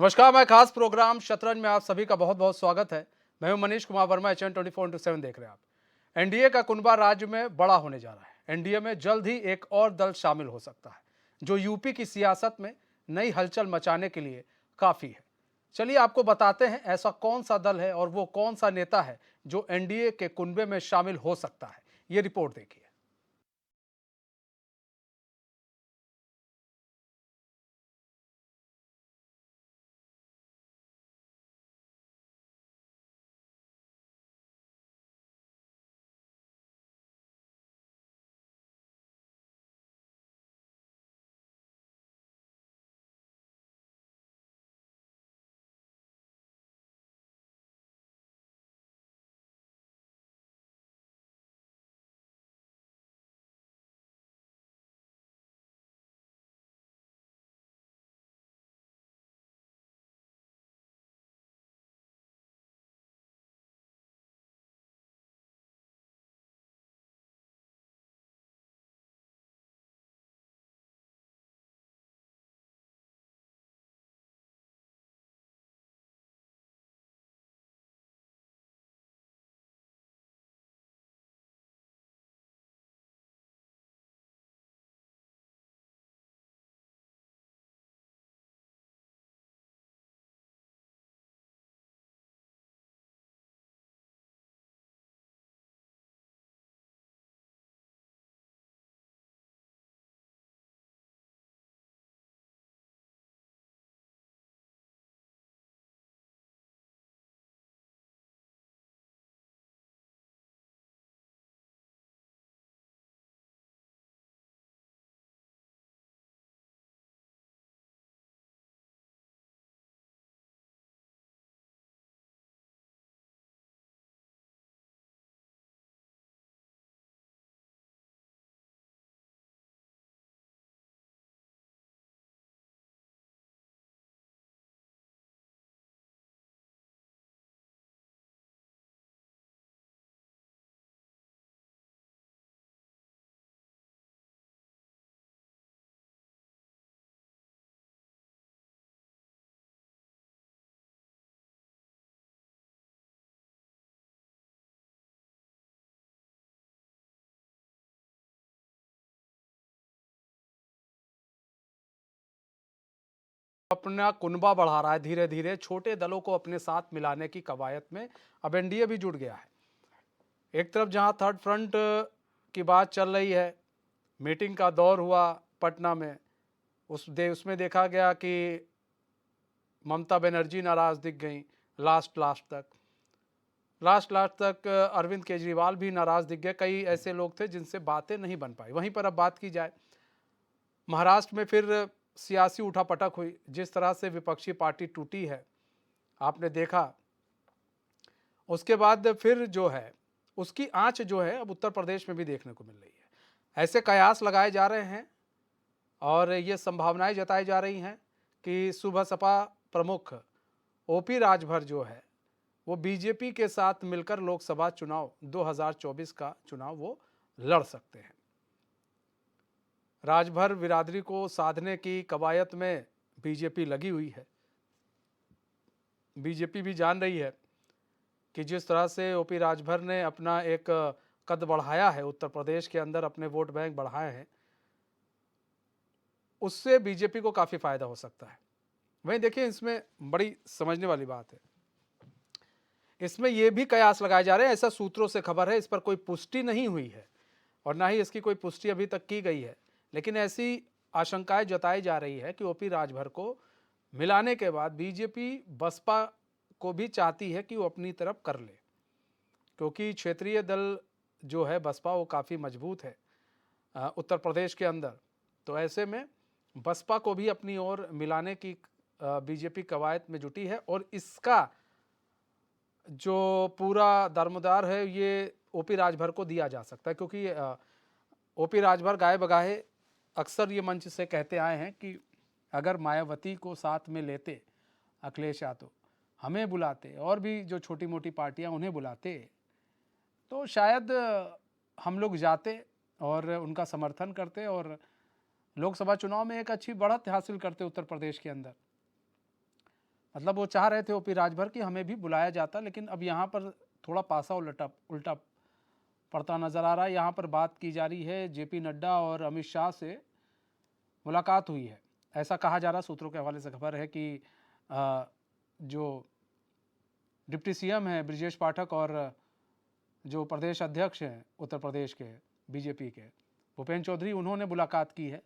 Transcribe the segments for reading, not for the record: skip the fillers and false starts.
नमस्कार, मैं खास प्रोग्राम शतरंज में आप सभी का बहुत बहुत स्वागत है। मैं हूं मनीष कुमार वर्मा, HN 24/7 देख रहे हैं आप। एनडीए का कुनबा राज्य में बड़ा होने जा रहा है। एनडीए में जल्द ही एक और दल शामिल हो सकता है, जो यूपी की सियासत में नई हलचल मचाने के लिए काफी है। चलिए आपको बताते हैं ऐसा कौन सा दल है और वो कौन सा नेता है जो एनडीए के कुनबे में शामिल हो सकता है। ये रिपोर्ट देखिए। अपना कुनबा बढ़ा रहा है धीरे धीरे, छोटे दलों को अपने साथ मिलाने की कवायद में अब एनडीए भी जुट गया है। एक तरफ जहां थर्ड फ्रंट की बात चल रही है, मीटिंग का दौर हुआ पटना में, उसमें देखा गया कि ममता बनर्जी नाराज दिख गई। लास्ट लास्ट तक अरविंद केजरीवाल भी नाराज दिख गए। कई ऐसे लोग थे जिनसे बातें नहीं बन पाई। वहीं पर अब बात की जाए, महाराष्ट्र में फिर सियासी उठापटक हुई। जिस तरह से विपक्षी पार्टी टूटी है, आपने देखा। उसके बाद फिर जो है, उसकी आंच जो है अब उत्तर प्रदेश में भी देखने को मिल रही है। ऐसे कयास लगाए जा रहे हैं और ये संभावनाएं जताई जा रही हैं कि सुबह सपा प्रमुख ओपी राजभर जो है, वो बीजेपी के साथ मिलकर लोकसभा चुनाव 2024 का चुनाव वो लड़ सकते हैं। राजभर बिरादरी को साधने की कवायद में बीजेपी लगी हुई है। बीजेपी भी जान रही है कि जिस तरह से ओपी राजभर ने अपना एक कद बढ़ाया है, उत्तर प्रदेश के अंदर अपने वोट बैंक बढ़ाए हैं, उससे बीजेपी को काफ़ी फायदा हो सकता है। वहीं देखिए, इसमें बड़ी समझने वाली बात है, इसमें यह भी कयास लगाए जा रहे हैं, ऐसा सूत्रों से खबर है, इस पर कोई पुष्टि नहीं हुई है और ना ही इसकी कोई पुष्टि अभी तक की गई है, लेकिन ऐसी आशंकाएं जताई जा रही है कि ओपी राजभर को मिलाने के बाद बीजेपी बसपा को भी चाहती है कि वो अपनी तरफ कर ले, क्योंकि क्षेत्रीय दल जो है बसपा वो काफ़ी मजबूत है उत्तर प्रदेश के अंदर। तो ऐसे में बसपा को भी अपनी ओर मिलाने की बीजेपी कवायद में जुटी है और इसका जो पूरा दारोमदार है ये ओपी राजभर को दिया जा सकता है, क्योंकि ओपी राजभर गाए बगाए अक्सर ये मंच से कहते आए हैं कि अगर मायावती को साथ में लेते अखिलेश यादव, हमें बुलाते और भी जो छोटी मोटी पार्टियां उन्हें बुलाते, तो शायद हम लोग जाते और उनका समर्थन करते और लोकसभा चुनाव में एक अच्छी बढ़त हासिल करते उत्तर प्रदेश के अंदर। मतलब वो चाह रहे थे ओपी राजभर कि हमें भी बुलाया जाता, लेकिन अब यहाँ पर थोड़ा पासा उल्टा पड़ता नजर आ रहा है। यहाँ पर बात की जा रही है जेपी नड्डा और अमित शाह से मुलाकात हुई है, ऐसा कहा जा रहा। सूत्रों के हवाले से खबर है कि जो डिप्टी सीएम है ब्रिजेश पाठक और जो प्रदेश अध्यक्ष हैं उत्तर प्रदेश के बीजेपी के भूपेंद्र चौधरी, उन्होंने मुलाकात की है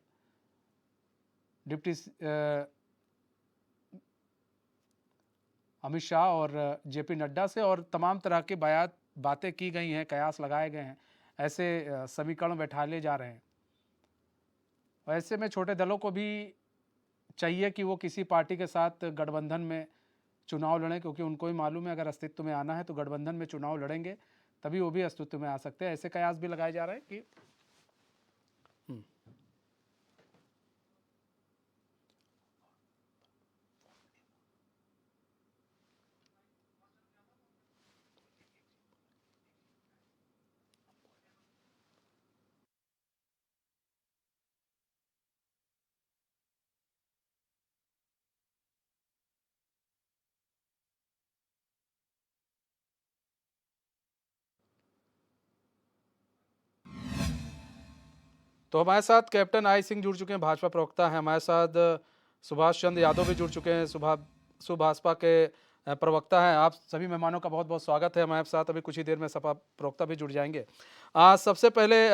डिप्टी अमित शाह और जेपी नड्डा से, और तमाम तरह के बातें की गई हैं, कयास लगाए गए हैं, ऐसे समीकरण बैठाले जा रहे हैं। ऐसे में छोटे दलों को भी चाहिए कि वो किसी पार्टी के साथ गठबंधन में चुनाव लड़ें, क्योंकि उनको ही मालूम है अगर अस्तित्व में आना है तो गठबंधन में चुनाव लड़ेंगे, तभी वो भी अस्तित्व में आ सकते हैं। ऐसे कयास भी लगाए जा रहे हैं कि तो हमारे साथ कैप्टन आई सिंह जुड़ चुके हैं, भाजपा प्रवक्ता हैं। हमारे साथ सुभाष चंद्र यादव भी जुड़ चुके हैं, सुभाषपा के प्रवक्ता हैं। आप सभी मेहमानों का बहुत बहुत स्वागत है हमारे साथ। अभी कुछ ही देर में सपा प्रवक्ता भी जुड़ जाएंगे। सबसे पहले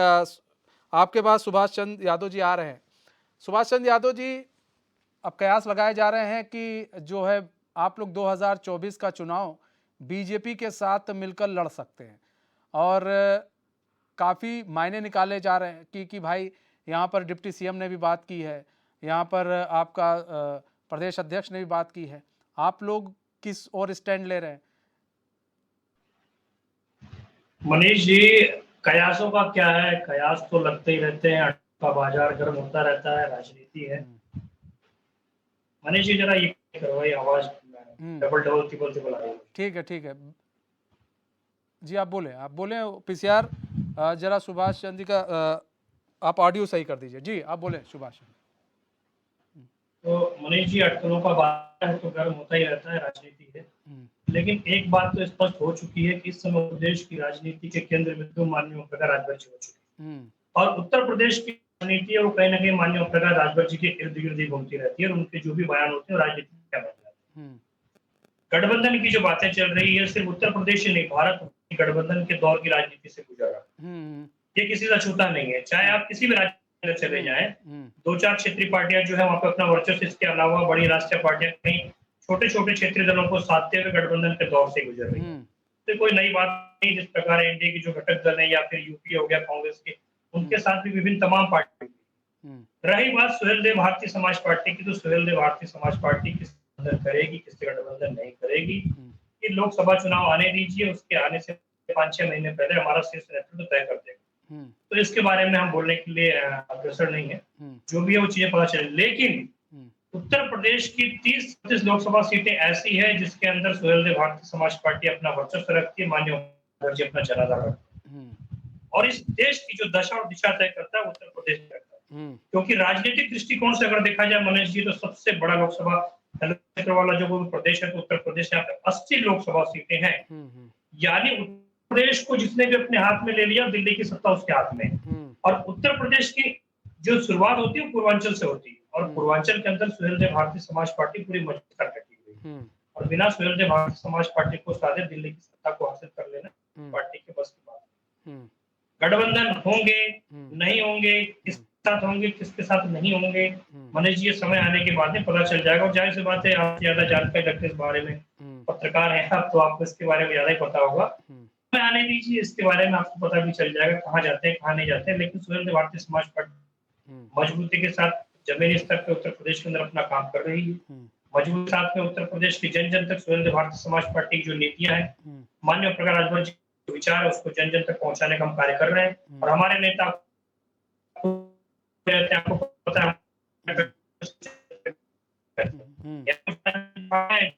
आपके पास सुभाष चंद्र यादव जी आ रहे हैं। सुभाष चंद्र यादव जी, अब कयास लगाए जा रहे हैं कि जो है आप लोग 2024 का चुनाव बीजेपी के साथ मिलकर लड़ सकते हैं, और काफ़ी मायने निकाले जा रहे हैं कि भाई यहाँ पर डिप्टी सीएम ने भी बात की है, यहाँ पर आपका प्रदेश अध्यक्ष ने भी बात की है। आप लोग किस और स्टैंड ले रहे हैं? मनीष जी, कयासों का क्या है, कयास तो लगते ही रहते हैं, का बाजार गर्म होता रहता है, राजनीति है। मनीष जी जरा ये करवाइए, आवाज डबल ट्रिपल आ रही है। ठीक है जी, आप बोले पीसीआर, जरा सुभाष चंद्र का आप ऑडियो सही कर दीजिए। जी आप बोले सुभाष। तो मनीष जी, अटकलों का बाजार तो गर्म होता ही रहता है, राजनीति है। लेकिन एक बात तो स्पष्ट हो चुकी है कि इस समय प्रदेश की राजनीति के केंद्र में तो माननीय प्रकाश राजभर जी हो चुके हैं, और उत्तर प्रदेश की राजनीति है वो कहीं ना कहीं माननीय प्रकाश राजभर जी के इर्द गिर्द ही घूमती रहती है, और उनके जो भी बयान होते हैं राजनीति में क्या बन जाते हैं। गठबंधन की जो बातें चल रही है सिर्फ उत्तर प्रदेश ही नहीं, भारत गठबंधन के दौर की राजनीति से गुजरा। ये किसी का छूता नहीं है, चाहे आप किसी भी राज्य में चले जाएं, 2-4 क्षेत्रीय पार्टियां जो है वहां पे अपना वर्चस्व, इसके अलावा बड़ी राष्ट्रीय पार्टियां कहीं छोटे छोटे क्षेत्रीय दलों को साधते हुए गठबंधन के दौर से गुजर रही है। तो कोई नई बात नहीं। जिस प्रकार एनडीए की जो घटक दल है या फिर यूपी हो गया कांग्रेस के, उनके साथ भी विभिन्न तमाम पार्टी। रही बात सुहेलदेव भारतीय समाज पार्टी की, तो सुहेलदेव भारतीय समाज पार्टी किस गठबंधन करेगी, किससे गठबंधन नहीं करेगी, ये लोकसभा चुनाव आने दीजिए, उसके आने से 5-6 महीने पहले हमारा शीर्ष नेतृत्व तय कर देगा। तो इसके बारे में हम बोलने के लिए अग्रसर नहीं है, जो भी है वो चीजें पता चले। लेकिन उत्तर प्रदेश की 30-32 लोकसभा सीटें ऐसी है जिसके अंदर सुहेलदेव भारतीय समाज पार्टी अपना वर्चस्व रखती है, माननीय जी अपना जनाधार रखती है, और इस देश की जो दशा और दिशा तय करता है उत्तर प्रदेश तय करता है। क्योंकि राजनीतिक दृष्टिकोण से अगर देखा जाए मनीष जी, तो सबसे बड़ा लोकसभा क्षेत्र वाला जो प्रदेश है तो उत्तर प्रदेश, यहाँ पे 80 लोकसभा सीटें हैं। यानी उत्तर प्रदेश को जिसने भी अपने हाथ में ले लिया, दिल्ली की सत्ता उसके हाथ में। और उत्तर प्रदेश की जो शुरुआत होती है पूर्वांचल से होती है, और पूर्वांचल के अंदर सुहेलदेव भारतीय समाज पार्टी पूरी मजबूत कर रखी हुई है, और बिना सुहेलदेव भारतीय समाज पार्टी को साधे दिल्ली की सत्ता को हासिल कर लेना पार्टी के बस की बात है। गठबंधन होंगे नहीं होंगे, किसके साथ होंगे किसके साथ नहीं होंगे, मनीष जी ये समय आने के बाद में पता चल जाएगा। और जाहिर सी बात है, आप ज्यादा जानकारी रखते इस बारे में, पत्रकार हैं आप, तो आपको इसके बारे में ज्यादा ही पता होगा। समय आने दीजिए, इसके बारे में आपको पता भी चल जाएगा कहाँ जाते हैं कहाँ नहीं जाते हैं। लेकिन सुहेलदेव भारतीय समाज पार्टी मजबूती के साथ जमीनी स्तर पर उत्तर प्रदेश के अंदर अपना काम कर रही है। मजबूत साथ में उत्तर प्रदेश की जन जन तक सुहेलदेव भारतीय समाज पार्टी की जो नीतियां हैं, माननीय प्रकाश राजभर जी के विचार है, उसको जन जन तक पहुंचाने का हम कार्य कर रहे हैं। और हमारे नेता आपको पता है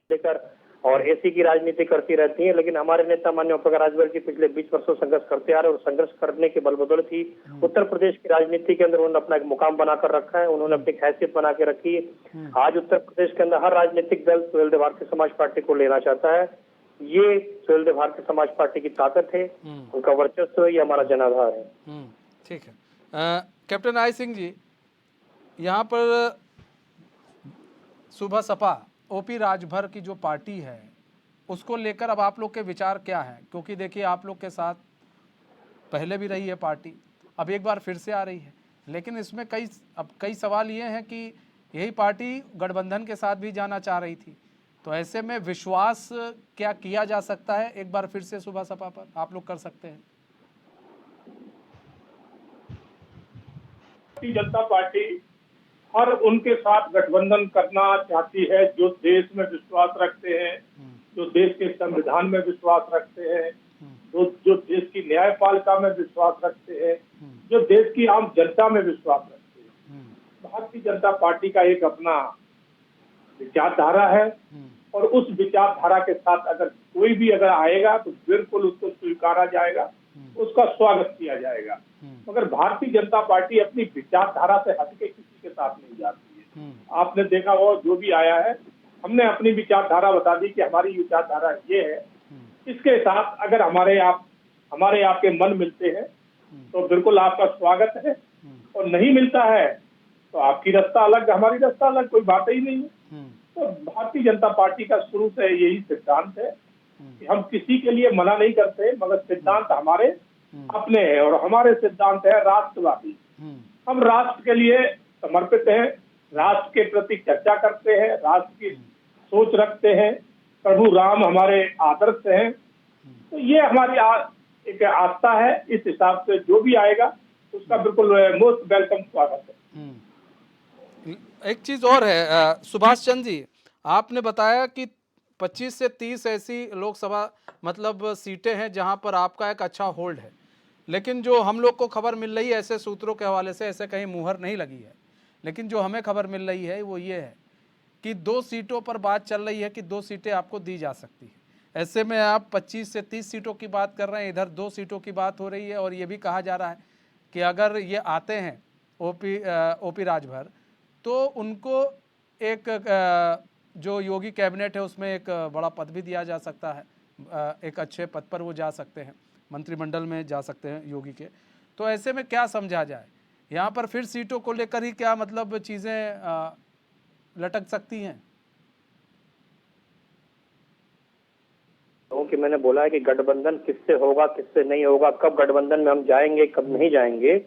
लेकर और ऐसी की राजनीति करती रहती है। लेकिन हमारे नेता माननीय ओम प्रकाश राजभर जी पिछले 20 वर्षों संघर्ष करते आ रहे हैं, और संघर्ष करने के बल बदौलत ही उत्तर प्रदेश की राजनीति के अंदर उन्होंने अपना एक मुकाम बनाकर रखा है, उन्होंने अपनी हैसियत बना के रखी है। आज उत्तर प्रदेश के अंदर हर राजनीतिक दल सुहेलदेव भारतीय समाज पार्टी को लेना चाहता है। ये सुहेलदेव भारतीय समाज पार्टी की ताकत है, उनका वर्चस्व है, ये हमारा जनाधार है। ठीक है। कैप्टन आई सिंह जी, यहाँ पर सुबह सपा ओपी राजभर की जो पार्टी है उसको लेकर अब आप लोग के विचार क्या हैं? क्योंकि देखिए आप लोग के साथ पहले भी रही है पार्टी, अब एक बार फिर से आ रही है, लेकिन इसमें कई सवाल ये हैं कि यही पार्टी गठबंधन के साथ भी जाना चाह रही थी, तो ऐसे में विश्वास क्या किया जा सकता है एक बार फिर से सुबह सपा पर? आप लोग कर सकते हैं? भारतीय जनता पार्टी हर उनके साथ गठबंधन करना चाहती है जो देश में विश्वास रखते हैं, जो देश के संविधान में विश्वास रखते हैं, जो देश की न्यायपालिका में विश्वास रखते हैं, जो देश की आम जनता में विश्वास रखते हैं। भारतीय जनता पार्टी का एक अपना विचारधारा है, और उस विचारधारा के साथ अगर कोई भी आएगा तो बिल्कुल उसको स्वीकारा जाएगा, उसका स्वागत किया जाएगा। मगर भारतीय जनता पार्टी अपनी विचारधारा से हटके किसी के साथ नहीं जाती है। आपने देखा हो, जो भी आया है हमने अपनी विचारधारा बता दी कि हमारी विचारधारा ये है, इसके साथ अगर हमारे आपके मन मिलते हैं तो बिल्कुल आपका स्वागत है, और नहीं मिलता है तो आपकी रास्ता अलग, हमारी रास्ता अलग, कोई बात ही नहीं है। तो भारतीय जनता पार्टी का शुरू से यही सिद्धांत है कि हम किसी के लिए मना नहीं करते, मगर सिद्धांत हमारे अपने हैं, और हमारे सिद्धांत है राष्ट्रवादी। हम राष्ट्र के लिए समर्पित हैं, राष्ट्र के प्रति चर्चा करते हैं, राष्ट्र की सोच रखते हैं, प्रभु राम हमारे आदर्श हैं। तो ये हमारी एक आस्था है। इस हिसाब से जो भी आएगा उसका बिल्कुल मोस्ट वेलकम स्वागत है। एक चीज और है सुभाष चंद्र जी, आपने बताया कि 25 से 30 ऐसी लोकसभा मतलब सीटें हैं जहां पर आपका एक अच्छा होल्ड है, लेकिन जो हम लोग को खबर मिल रही है ऐसे सूत्रों के हवाले से, ऐसे कहीं मुहर नहीं लगी है, लेकिन जो हमें खबर मिल रही है वो ये है कि 2 सीटों पर बात चल रही है कि 2 सीटें आपको दी जा सकती है। ऐसे में आप 25 से 30 सीटों की बात कर रहे हैं, इधर 2 सीटों की बात हो रही है, और ये भी कहा जा रहा है कि अगर ये आते हैं ओपी राजभर तो उनको एक जो योगी कैबिनेट है उसमें एक बड़ा पद भी दिया जा सकता है, एक अच्छे पद पर वो जा सकते हैं, मंत्रिमंडल में जा सकते हैं योगी के। तो ऐसे में क्या समझा जाए, यहाँ पर फिर सीटों को लेकर ही क्या मतलब चीज़ें लटक सकती हैं? क्योंकि मैंने बोला है कि गठबंधन किससे होगा किससे नहीं होगा, कब गठबंधन में हम जाएंगे कब नहीं जाएंगे,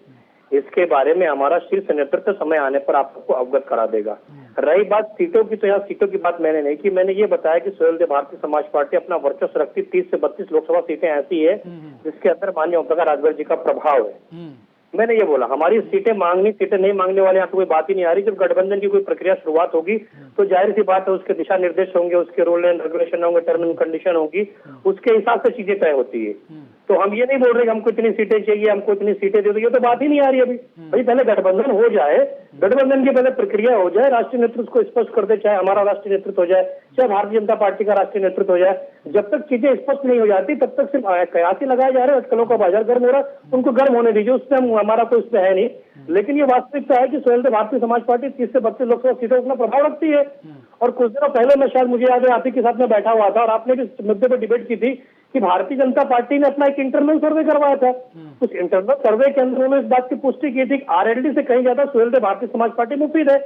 इसके बारे में हमारा शीर्ष नेतृत्व समय आने पर आप सबको अवगत करा देगा। रही बात सीटों की, तो यहाँ सीटों की बात मैंने नहीं की, मैंने ये बताया कि सुहेलदेव भारतीय समाज पार्टी अपना वर्चस्व रखती 30 से 32 लोकसभा सीटें ऐसी है जिसके अंदर माननीय ओम प्रकाश राजभर जी का प्रभाव है। मैंने ये बोला हमारी सीटें मांगनी, सीटें नहीं मांगने वाले यहाँ तो कोई बात ही नहीं आ रही। जब गठबंधन की कोई प्रक्रिया शुरुआत होगी तो जाहिर सी बात है उसके दिशा निर्देश होंगे, उसके रूल एंड रेगुलेशन होंगे, टर्म एंड कंडीशन होगी, उसके हिसाब से चीजें तय होती है। तो हम ये नहीं बोल रहे कि हमको इतनी सीटें चाहिए, हमको इतनी सीटें दे दो, ये तो बात ही नहीं आ रही अभी। भाई पहले गठबंधन हो जाए, गठबंधन की पहले प्रक्रिया हो जाए, राष्ट्रीय नेतृत्व को स्पष्ट कर दे, चाहे हमारा राष्ट्रीय नेतृत्व हो जाए चाहे भारतीय जनता पार्टी का राष्ट्रीय नेतृत्व हो जाए। जब तक चीजें स्पष्ट नहीं हो जाती तब तक सिर्फ कयास ही लगाए जा रहे हैं। अटकलों का बाजार गर्म हो रहा है, उनको गर्म होने दीजिए, उसमें हमारा कोई उसमें है नहीं। लेकिन ये वास्तविकता है कि सुहेलदेव भारतीय समाज पार्टी 30 से 32 लोकसभा सीटों अपना प्रभाव रखती है। और कुछ दिनों पहले मैं शायद मुझे याद है आप ही के साथ में बैठा हुआ था और आपने भी इस मुद्दे पर डिबेट की थी कि भारतीय जनता पार्टी ने अपना एक इंटरनल सर्वे करवाया था। उस इंटरनल सर्वे के अंदर उन्होंने इस बात की पुष्टि की थी कि आरएलडी से कहीं ज्यादा सुहेलदेव भारतीय समाज पार्टी मुफीद है।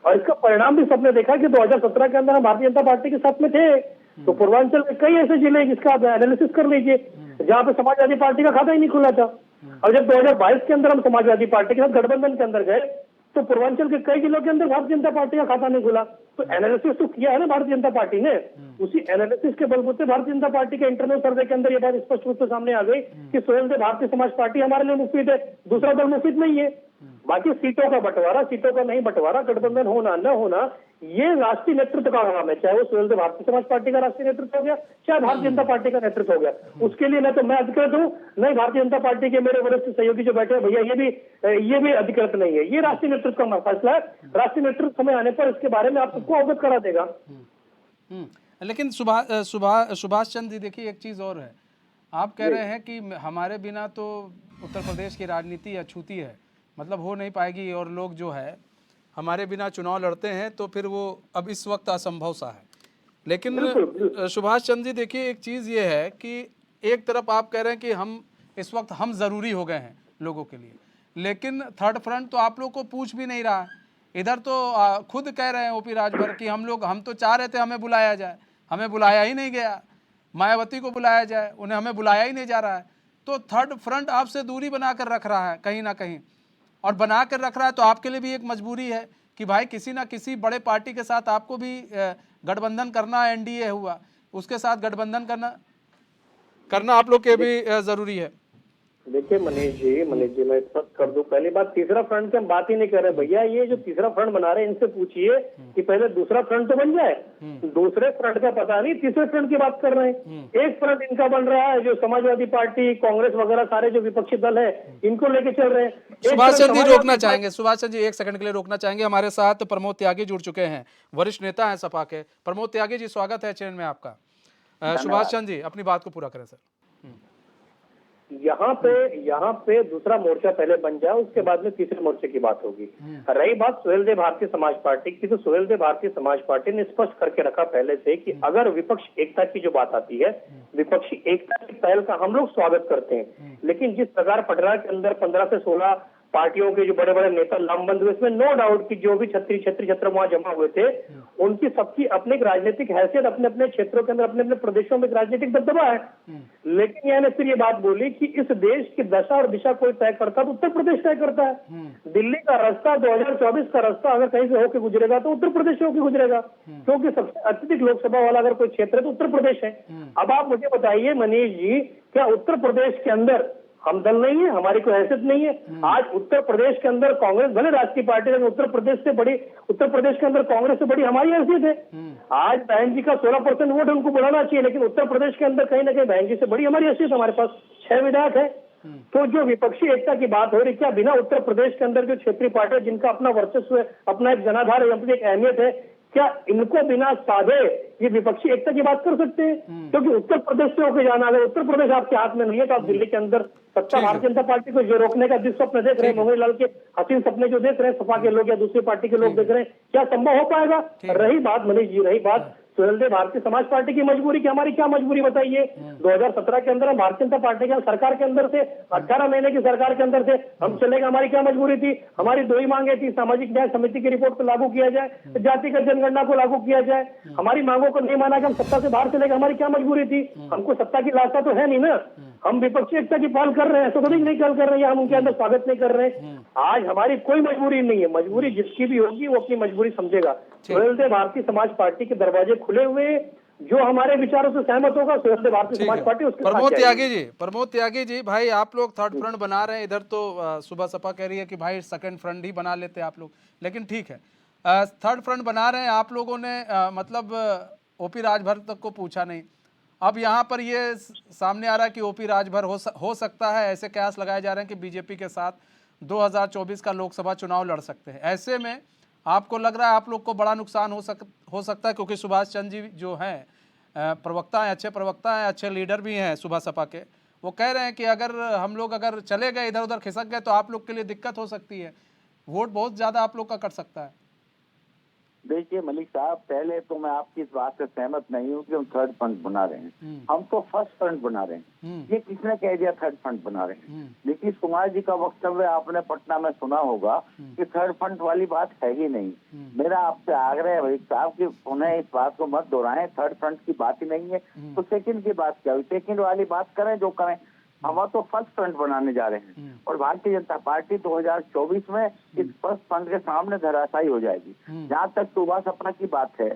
और इसका परिणाम भी सबने देखा कि 2017 के अंदर हम भारतीय जनता पार्टी के साथ में थे। तो पूर्वांचल में कई ऐसे जिले जिसका आप एनालिसिस कर लीजिए जहां पे समाजवादी पार्टी का खाता ही नहीं खुला था। और जब 2022 के अंदर हम समाजवादी पार्टी के साथ गठबंधन के अंदर गए तो पूर्वांचल के कई जिलों के अंदर भारतीय जनता पार्टी का खाता नहीं खुला। तो एनालिसिस तो किया है ना भारतीय जनता पार्टी ने, उसी एनालिसिस के बलबूते भारतीय जनता पार्टी के इंटरनल सर्वे के अंदर ये बात स्पष्ट रूप से सामने आ गई कि सुहेलदेव भारतीय समाज पार्टी हमारे लिए मुफीद है, दूसरा दल मुफीद नहीं है। बाकी सीटों का बंटवारा, सीटों का नहीं बंटवारा, गठबंधन होना न होना, ये राष्ट्रीय नेतृत्व का काम है, चाहे वो सुहेलदेव भारतीय समाज पार्टी का राष्ट्रीय नेतृत्व हो गया चाहे भारतीय जनता पार्टी का नेतृत्व हो गया। उसके लिए न तो मैं अधिकृत हूँ, नहीं भारतीय जनता पार्टी के मेरे वरिष्ठ सहयोगी जो बैठे हैं भैया ये भी अधिकृत नहीं है। ये राष्ट्रीय नेतृत्व का फैसला है। राष्ट्रीय नेतृत्व समय आने पर इसके बारे में आप सबको अवगत करा देगा। लेकिन सुभाष चंद्र जी, देखिए एक चीज़ और है, आप कह रहे हैं कि हमारे बिना तो उत्तर प्रदेश की राजनीति अछूती है, मतलब हो नहीं पाएगी, और लोग जो है हमारे बिना चुनाव लड़ते हैं तो फिर वो अब इस वक्त असंभव सा है। लेकिन सुभाष चंद्र जी, देखिए एक चीज़ ये है कि एक तरफ आप कह रहे हैं कि हम इस वक्त हम ज़रूरी हो गए हैं लोगों के लिए, लेकिन थर्ड फ्रंट तो आप लोग को पूछ भी नहीं रहा है। इधर तो खुद कह रहे हैं ओपी राजभर कि हम तो चाह रहे थे हमें बुलाया जाए, हमें बुलाया ही नहीं गया, मायावती को बुलाया जाए, उन्हें हमें बुलाया ही नहीं जा रहा है। तो थर्ड फ्रंट आपसे दूरी बनाकर रख रहा है कहीं ना कहीं, और बना कर रख रहा है तो आपके लिए भी एक मजबूरी है कि भाई किसी ना किसी बड़े पार्टी के साथ आपको भी गठबंधन करना, एनडीए हुआ उसके साथ गठबंधन करना आप लोग के भी जरूरी है। देखिए मनीष जी मैं स्पष्ट कर दूं, पहली बात तीसरा फ्रंट की हम बात ही नहीं कर रहे भैया। ये जो तीसरा फ्रंट बना रहे हैं इनसे पूछिए कि पहले दूसरा फ्रंट तो बन जाए। दूसरे फ्रंट का पता नहीं, तीसरे फ्रंट की बात कर रहे हैं। एक फ्रंट इनका बन रहा है जो समाजवादी पार्टी, कांग्रेस वगैरह सारे जो विपक्षी दल है इनको लेके चल रहे हैं। सुभाष चंद्र जी रोकना चाहेंगे, सुभाष चंद्र जी एक सेकंड के लिए रोकना चाहेंगे। हमारे साथ प्रमोद त्यागी जुड़ चुके हैं, वरिष्ठ नेता हैं सपा के। प्रमोद त्यागी जी, स्वागत है चैनल में आपका। सुभाष चंद्र जी अपनी बात को पूरा करें सर। यहाँ पे दूसरा मोर्चा पहले बन जाए, उसके बाद में तीसरे मोर्चे की बात होगी। रही बात सुहेलदेव भारतीय समाज पार्टी की, तो सुहेलदेव भारतीय समाज पार्टी ने स्पष्ट करके रखा पहले से कि अगर विपक्ष एकता की जो बात आती है, विपक्षी एकता की पहल का हम लोग स्वागत करते हैं। लेकिन जिस प्रकार पटना के अंदर 15 से 16 पार्टियों के जो बड़े बड़े नेता लामबंद हुए, इसमें नो डाउट कि जो भी छत्र वहां जमा हुए थे, उनकी सबकी अपनी एक राजनीतिक हैसियत, अपने अपने क्षेत्रों के अंदर, अपने अपने प्रदेशों में एक राजनीतिक दबदबा है। लेकिन मैंने फिर ये बात बोली कि इस देश की दशा और दिशा कोई तय करता तो उत्तर प्रदेश तय करता है। दिल्ली का रास्ता, 2024 का रास्ता अगर कहीं से होकर गुजरेगा तो उत्तर प्रदेश से होकर गुजरेगा, क्योंकि सबसे अत्यधिक लोकसभा वाला अगर कोई क्षेत्र है तो उत्तर प्रदेश है। अब आप मुझे बताइए मनीष जी, क्या उत्तर प्रदेश के अंदर हम दल नहीं है, हमारी कोई हैसियत नहीं है? आज उत्तर प्रदेश के अंदर कांग्रेस भले राष्ट्रीय पार्टी, लेकिन उत्तर प्रदेश के अंदर कांग्रेस से बड़ी हमारी हैसियत है। आज बहन जी का 16% वोट उनको बढ़ाना चाहिए, लेकिन उत्तर प्रदेश के अंदर कहीं ना कहीं बहन जी से बड़ी हमारी हैसियत, हमारे पास 6 विधायक है। तो जो विपक्षी एकता की बात हो रही, क्या बिना उत्तर प्रदेश के अंदर जो क्षेत्रीय पार्टी जिनका अपना वर्चस्व है, अपना एक जनाधार है, अपनी एक अहमियत है, क्या इनको बिना साधे ये विपक्षी एकता की बात कर सकते हैं? क्योंकि उत्तर प्रदेश से होकर जाना, अगर उत्तर प्रदेश आपके हाथ में नहीं है तो आप दिल्ली के अंदर सत्ता भारतीय जनता पार्टी को जो रोकने का जिस स्वप्न देख रहे हैं, मोहन लाल के हसीन सपने जो देख रहे हैं, सपा के लोग या दूसरी पार्टी के लोग देख रहे हैं, क्या संभव हो पाएगा? रही बात मनीष जी, रही बात सुहेलदेव भारतीय समाज पार्टी की मजबूरी की, हमारी क्या मजबूरी बताइए? 2017 के अंदर हम भारतीय जनता पार्टी के सरकार के अंदर से 18 महीने की सरकार के अंदर से हम चलेगा, हमारी क्या मजबूरी थी? हमारी 2 ही मांगे थी, सामाजिक न्याय समिति की रिपोर्ट को लागू किया जाए, जातिगत जनगणना को लागू किया जाए। हमारी मांगों को नहीं माना कि हम सत्ता से बाहर चलेगा, हमारी क्या मजबूरी थी? हमको सत्ता की लालसा तो है नहीं ना, हम विपक्षी एकता की पहल कर रहे हैं, स्वतंत्र नहीं कर रहे हैं, हम उनके अंदर स्वागत नहीं कर रहे हैं। आज हमारी कोई मजबूरी नहीं है, मजबूरी जिसकी भी होगी वो अपनी मजबूरी समझेगा। सुहेलदेव भारतीय समाज पार्टी के दरवाजे खुले हुए, जो हमारे विचारों से सहमत होगा सुहेलदेव भारतीय समाज पार्टी उसके साथ जाएगी। प्रमोद त्यागी जी, भाई आप लोग थर्ड फ्रंट बना रहे हैं, इधर तो सुबह सपा कह रही है कि भाई सेकंड फ्रंट ही बना लेते आप लोग, लेकिन ठीक है थर्ड फ्रंट बना रहे हैं आप लोगों ने, मतलब ओपी राजभर तक को पूछा नहीं। अब यहाँ पर ये सामने आ रहा है कि ओपी राजभर हो सकता है, ऐसे कयास लगाए जा रहे हैं कि बीजेपी के साथ 2024 का लोकसभा चुनाव लड़ सकते हैं। ऐसे में आपको लग रहा है आप लोग को बड़ा नुकसान हो सकता है, क्योंकि सुभाष चंद्र जी जो हैं प्रवक्ता हैं, अच्छे प्रवक्ता हैं, अच्छे लीडर भी हैं सुबह सपा के, वो कह रहे हैं कि अगर हम लोग अगर चले गए इधर उधर खिसक गए तो आप लोग के लिए दिक्कत हो सकती है, वोट बहुत ज़्यादा आप लोग का कट सकता है। देखिए मलिक साहब, पहले तो मैं आपकी इस बात से सहमत नहीं हूँ कि हम थर्ड फ्रंट बना रहे हैं, हम तो फर्स्ट फ्रंट बना रहे हैं। ये किसने कह दिया थर्ड फ्रंट बना रहे हैं? नीतीश कुमार जी का वक्तव्य आपने पटना में सुना होगा कि थर्ड फ्रंट वाली बात है ही नहीं। मेरा आपसे आग्रह है मलिक साहब कि उन्हें इस बात को मत दोहराएं, थर्ड फ्रंट की बात ही नहीं है तो सेकंड की बात क्या हुई? सेकंड वाली बात करें जो करें, हम तो फर्स्ट फ्रंट बनाने जा रहे हैं और भारतीय जनता पार्टी 2024 में इस फर्स्ट फ्रंट के सामने धराशायी हो जाएगी। जहाँ तक सुबह सपना की बात है,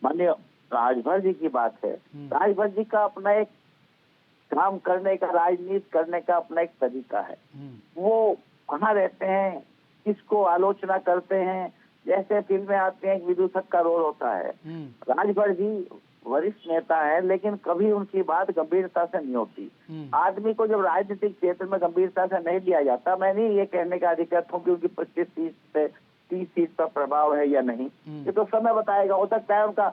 माननीय राजभर जी की बात है, राजभर जी का अपना एक काम करने का, राजनीति करने का अपना एक तरीका है। वो कहाँ रहते हैं, किसको आलोचना करते हैं, जैसे फिल्में आती हैं विदूषक का रोल होता है। राजभर जी वरिष्ठ नेता है, लेकिन कभी उनकी बात गंभीरता से नहीं होती। आदमी को जब राजनीतिक क्षेत्र में गंभीरता से नहीं लिया जाता, मैं नहीं ये कहने का अधिकृत हूँ कि उनकी 25 सीट से 30 सीट पर प्रभाव है या नहीं, ये तो समय बताएगा। हो सकता है उनका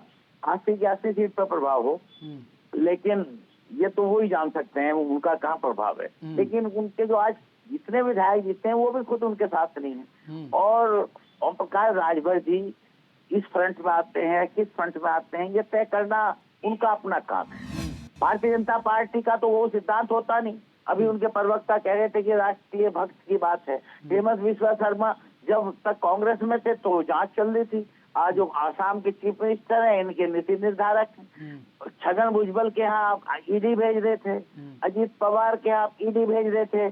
80 सीट पर प्रभाव हो, लेकिन ये तो वो ही जान सकते हैं उनका कहाँ प्रभाव है। लेकिन उनके जो आज जितने विधायक जीते हैं वो भी खुद उनके साथ नहीं है। और ओम प्रकाश राजभर जी इस फ्रंट में आते हैं, किस फ्रंट में आते हैं, ये तय करना उनका अपना काम है। भारतीय जनता पार्टी का तो वो सिद्धांत होता नहीं। अभी उनके प्रवक्ता कह रहे थे कि राष्ट्रीय भक्त की बात है। हेमंत बिस्वा शर्मा जब तक कांग्रेस में थे तो जांच चल रही थी। आज जो आसाम के चीफ मिनिस्टर हैं, इनके नीति निर्धारक हैं। छगन भुजबल के यहाँ आप ईडी भेज रहे थे, अजीत पवार के यहाँ आप ईडी भेज रहे थे,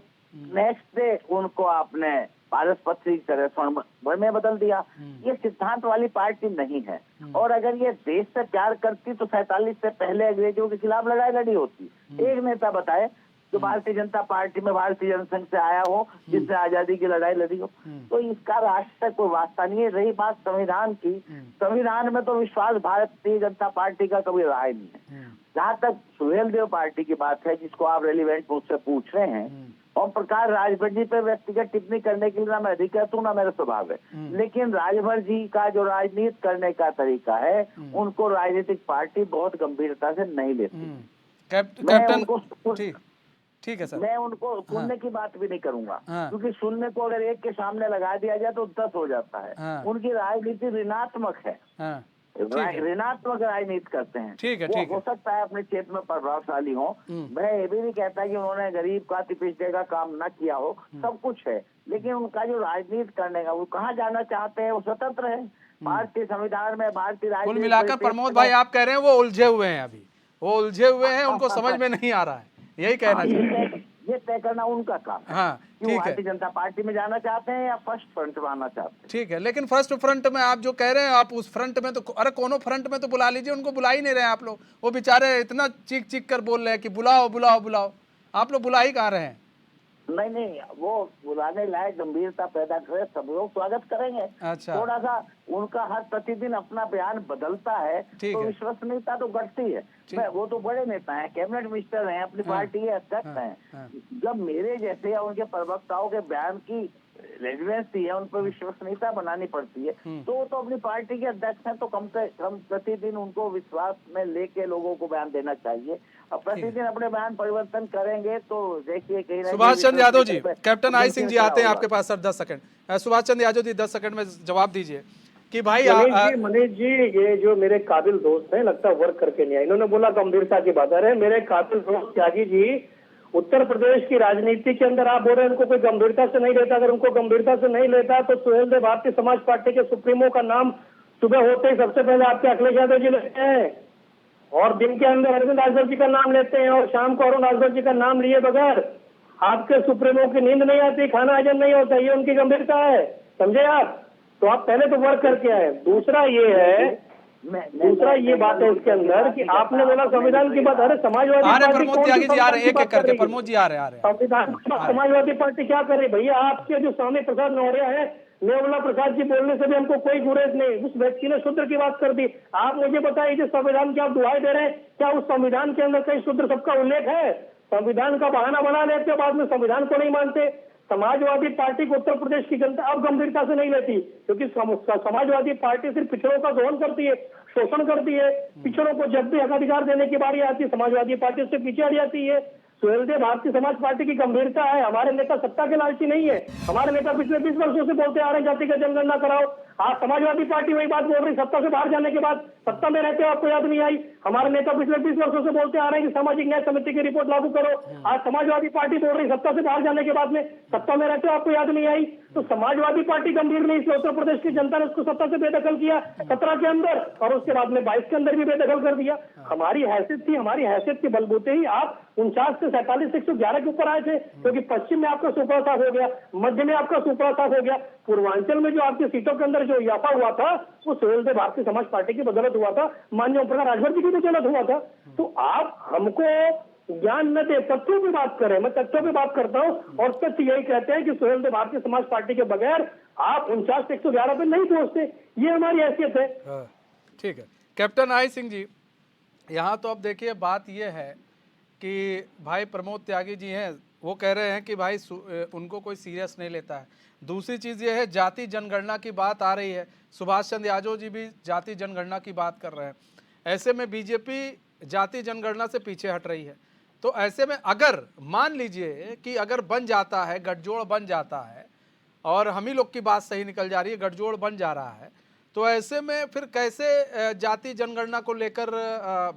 नेक्स्ट डे उनको आपने पारसपत्री की तरह स्वर्ण में बदल दिया। ये सिद्धांत वाली पार्टी नहीं है। और अगर ये देश से प्यार करती तो 47 से पहले अंग्रेजों के खिलाफ लड़ाई लड़ी होती। एक नेता बताए जो भारतीय जनता पार्टी में भारतीय जनसंघ से आया हो, जिसने आजादी की लड़ाई लड़ी हो। तो इसका राष्ट्र से कोई वास्ता नहीं है। रही बात संविधान की, संविधान में तो विश्वास भारतीय जनता पार्टी का कभी रहा ही नहीं है। जहाँ तक सुहेलदेव पार्टी की बात है, जिसको आप रेलिवेंट मुझसे पूछ रहे हैं, ओम प्रकाश राजभर जी पे व्यक्तिगत टिप्पणी करने के लिए ना मैं अधिकृत हूँ ना मेरा स्वभाव है। लेकिन राजभर जी का जो राजनीति करने का तरीका है, उनको राजनीतिक पार्टी बहुत गंभीरता से नहीं लेती। कैप्टन ठीक है सर, मैं उनको सुनने की बात भी नहीं करूंगा, क्योंकि सुनने को अगर एक के सामने लगा दिया जाए तो 10 हो जाता है। उनकी राजनीति ऋणात्मक है, ऋणात्मक राजनीति करते हैं। ठीक है, हो सकता है अपने क्षेत्र में प्रभावशाली हो। मैं ये भी नहीं कहता कि उन्होंने गरीब का पिछड़े का काम न किया हो, सब कुछ है। लेकिन उनका जो राजनीति करने का, वो कहाँ जाना चाहते हैं, वो स्वतंत्र है। भारतीय संविधान में भारतीय कुल मिलाकर प्रमोद भाई आप कह रहे हैं वो उलझे हुए हैं, अभी वो उलझे हुए हैं, उनको समझ में नहीं आ रहा है, यही कहना चाहिए। ये तय करना उनका काम है। हाँ, ठीक है। भारतीय जनता पार्टी में जाना चाहते हैं या फर्स्ट फ्रंट में आना चाहते हैं। ठीक है, लेकिन फर्स्ट फ्रंट में आप जो कह रहे हैं, आप उस फ्रंट में तो, अरे कोनो फ्रंट में तो बुला लीजिए, उनको बुला ही नहीं रहे आप लोग। वो बेचारे इतना चीख चीख कर बोल रहे हैं कि बुलाओ बुलाओ बुलाओ, आप लोग बुला ही कहाँ रहे हैं। नहीं, वो बुलाने लायक गंभीरता पैदा करे, सब लोग स्वागत करेंगे। अच्छा, थोड़ा सा उनका हर प्रतिदिन अपना बयान बदलता है तो विश्वसनीयता तो घटती है। वो तो बड़े नेता हैं, कैबिनेट मिनिस्टर हैं, अपनी पार्टी के अध्यक्ष हैं। जब मेरे जैसे या उनके प्रवक्ताओं के बयान की रेलिवेंसी है, उन पर विश्वसनीयता बनानी पड़ती है, तो वो तो अपनी पार्टी के अध्यक्ष हैं, तो कम से कम प्रतिदिन उनको विश्वास में लेके लोगों को बयान देना चाहिए। और प्रतिदिन अपने बयान परिवर्तन करेंगे तो देखिए कहीं ना। सुभाष चंद्र यादव जी, कैप्टन आई सिंह जी आते हैं आपके पास sir, 10 second. Subhash Chandra Yadav ji 10 second में जवाब दीजिए कि भाई मनीष जी, ये जो मेरे काबिल दोस्त हैं, लगता है वर्क करके नहीं आए। इन्होंने बोला गंभीरता की बात। अरे मेरे काबिल दोस्त त्यागी जी, उत्तर प्रदेश की राजनीति के अंदर आप बोल रहे हैं उनको कोई गंभीरता से नहीं लेता। अगर उनको गंभीरता से नहीं लेता तो सुहेलदेव भारतीय समाज पार्टी के सुप्रीमो का नाम सुबह होते ही सबसे पहले आपके अखिलेश यादव जी लेते हैं, और दिन के अंदर अरविंद राजभर जी का नाम लेते हैं, और शाम को अरुण राजभर जी का नाम लिए बगैर आपके सुप्रीमो की नींद नहीं आती, खाना हजम नहीं होता। ये उनकी गंभीरता है, समझे आप। तो आप पहले तो वर्क करके आए। दूसरा ये बात है इसके अंदर कि आपने बोला संविधान की बात। अरे समाजवादी प्रमोद त्यागी जी आ रहे हैं, एक एक करके प्रमोद जी आ रहे हैं। संविधान समाजवादी पार्टी क्या कर रही भैया? आपके जो स्वामी प्रसाद मौर्य है, निर्मला प्रसाद जी बोलने से भी हमको कोई गुरेज नहीं। उस व्यक्ति ने शूद्र की बात कर दी। आप मुझे बताइए, जिस संविधान की आप दुहाई दे रहे हैं, क्या उस संविधान के अंदर कई शूद्र सबका उल्लेख है? संविधान का बहाना बना लेते हो, बाद में संविधान को नहीं मानते। समाजवादी पार्टी को उत्तर प्रदेश की जनता अब गंभीरता से नहीं लेती, क्योंकि समाजवादी पार्टी सिर्फ पिछड़ों का दोहन करती है, शोषण करती है। पिछड़ों को जब भी हकाधिकार देने की बारी आती है, समाजवादी पार्टी उससे पीछे हट जाती है। सुहेलदेव भारतीय समाज पार्टी की गंभीरता है। हमारे नेता सत्ता के लालची नहीं है। हमारे नेता पिछले 20 वर्षों से बोलते आ रहे हैं जाति का जनगणना कराओ। आज समाजवादी पार्टी वही बात बोल रही, सत्ता से बाहर जाने के बाद। सत्ता में रहते हो आपको याद नहीं आई? हमारे नेता पिछले 20 वर्षों से बोलते आ रहे हैं कि सामाजिक न्याय समिति की रिपोर्ट लागू करो। आज समाजवादी पार्टी बोल रही सत्ता से बाहर जाने के बाद में। सत्ता में रहते हो आपको याद नहीं आई? तो समाजवादी पार्टी गंभीर नहीं, इसलिए उत्तर प्रदेश की जनता ने उसको सत्ता से बेदखल किया 17 के अंदर, और उसके बाद में 22 के अंदर भी बेदखल कर दिया। हमारी हैसियत थी, हमारी हैसियत के बलबूते ही आप 49 से 47 से 111 के ऊपर आए थे, क्योंकि पश्चिम में आपका सुपरसाथ हो गया, मध्य में आपका सुपरसाथ हो गया, पूर्वांचल में जो आपकी सीटों के अंदर जो इजाफा हुआ था वो सुहेलदेव भारतीय समाज पार्टी की बदौलत हुआ था, माननीय ओम प्रकाश राजभर जी की बदौलत हुआ था। तो आप हमको ज्ञान न दे, तथ्यों पे बात करें। मैं तथ्यों पे बात करता हूं, और तथ्य यही कहते हैं कि सुहेलदेव भारतीय समाज पार्टी के बगैर आप 49 से 111 पे नहीं पहुंचते। ये हमारी हैसियत है। ठीक है कैप्टन आई सिंह जी, यहाँ तो अब देखिए बात ये है कि भाई प्रमोद त्यागी जी हैं, वो कह रहे हैं कि भाई उनको कोई सीरियस नहीं लेता है। दूसरी चीज़ ये है, जाति जनगणना की बात आ रही है, सुभाष चंद्र यादव जी भी जाति जनगणना की बात कर रहे हैं। ऐसे में बीजेपी जाति जनगणना से पीछे हट रही है। तो ऐसे में अगर मान लीजिए कि अगर बन जाता है, गठजोड़ बन जाता है और हम ही लोग की बात सही निकल जा रही है, गठजोड़ बन जा रहा है, तो ऐसे में फिर कैसे जाति जनगणना को लेकर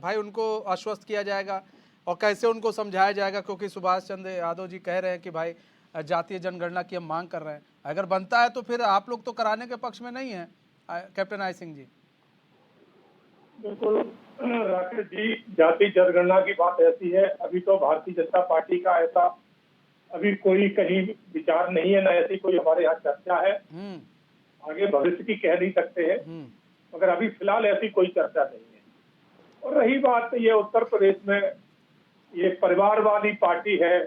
भाई उनको आश्वस्त किया जाएगा और कैसे उनको समझाया जाएगा? क्योंकि सुभाष चंद्र यादव जी कह रहे हैं कि भाई जातीय जनगणना की हम मांग कर रहे हैं। अगर बनता है तो फिर आप लोग तो कराने के पक्ष में नहीं है, कैप्टन आई सिंह जी। बिल्कुल राकेश जी, जाति जनगणना की बात ऐसी है, अभी तो भारतीय जनता पार्टी का ऐसा अभी कोई कहीं विचार नहीं है, ना ऐसी कोई हमारे यहाँ चर्चा है। आगे भविष्य की कह नहीं सकते हैं, मगर अभी फिलहाल ऐसी कोई चर्चा नहीं है। और रही बात ये उत्तर प्रदेश में ये परिवारवादी पार्टी है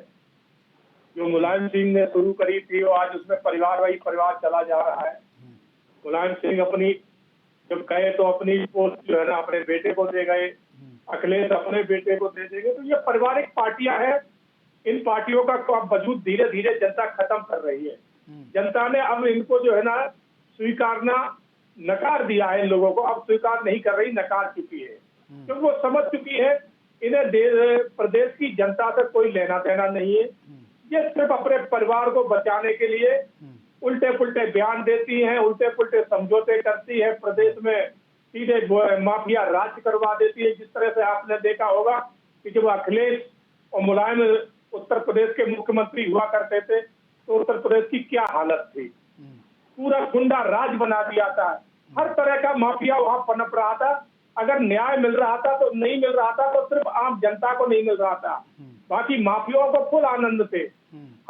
जो मुलायम सिंह ने शुरू करी थी, और आज उसमें परिवार चला जा रहा है। मुलायम सिंह अपनी जब गए तो अपनी पोस्ट जो है ना अपने बेटे को दे गए, अखिलेश अपने बेटे को दे देंगे। तो ये पारिवारिक पार्टियां हैं, इन पार्टियों का वजूद धीरे धीरे जनता खत्म कर रही है। जनता ने अब इनको जो है ना स्वीकारना नकार दिया है, इन लोगों को अब स्वीकार नहीं कर रही, नकार चुकी है, क्योंकि वो समझ चुकी है इन्हें प्रदेश की जनता से कोई लेना देना नहीं है। ये सिर्फ अपने परिवार को बचाने के लिए उल्टे पुल्टे बयान देती हैं, उल्टे पुल्टे समझौते करती है, प्रदेश में सीधे माफिया राज करवा देती है। जिस तरह से आपने देखा होगा कि जब अखिलेश और मुलायम उत्तर प्रदेश के मुख्यमंत्री हुआ करते थे तो उत्तर प्रदेश की क्या हालत थी, पूरा गुंडा राज बना दिया था, हर तरह का माफिया वहां पनप रहा था। अगर न्याय मिल रहा था तो नहीं मिल रहा था, तो सिर्फ आम जनता को नहीं मिल रहा था, बाकी माफियाओं को फुल आनंद थे।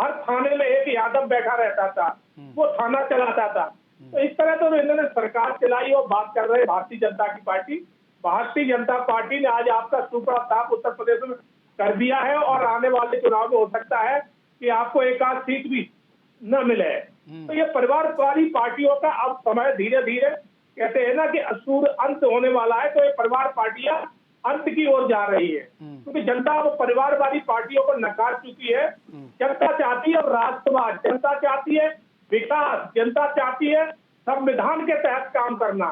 हर थाने में एक यादव बैठा रहता था, वो थाना चलाता था। तो इस तरह तो इन्होंने सरकार चलाई और बात कर रहे भारतीय जनता की पार्टी। भारतीय जनता पार्टी ने आज आपका सुपड़ा साफ उत्तर प्रदेश में कर दिया है, और आने वाले चुनाव में हो सकता है कि आपको एक आध सीट भी न मिले। तो ये परिवारवादी पार्टियों का अब समय धीरे धीरे, कहते हैं ना कि असुर अंत होने वाला है, तो ये परिवार पार्टियां अंत की ओर जा रही है, क्योंकि जनता वो परिवारवादी पार्टियों को नकार चुकी है। जनता चाहती है राष्ट्रवाद, जनता चाहती है विकास, जनता चाहती है संविधान के तहत काम करना।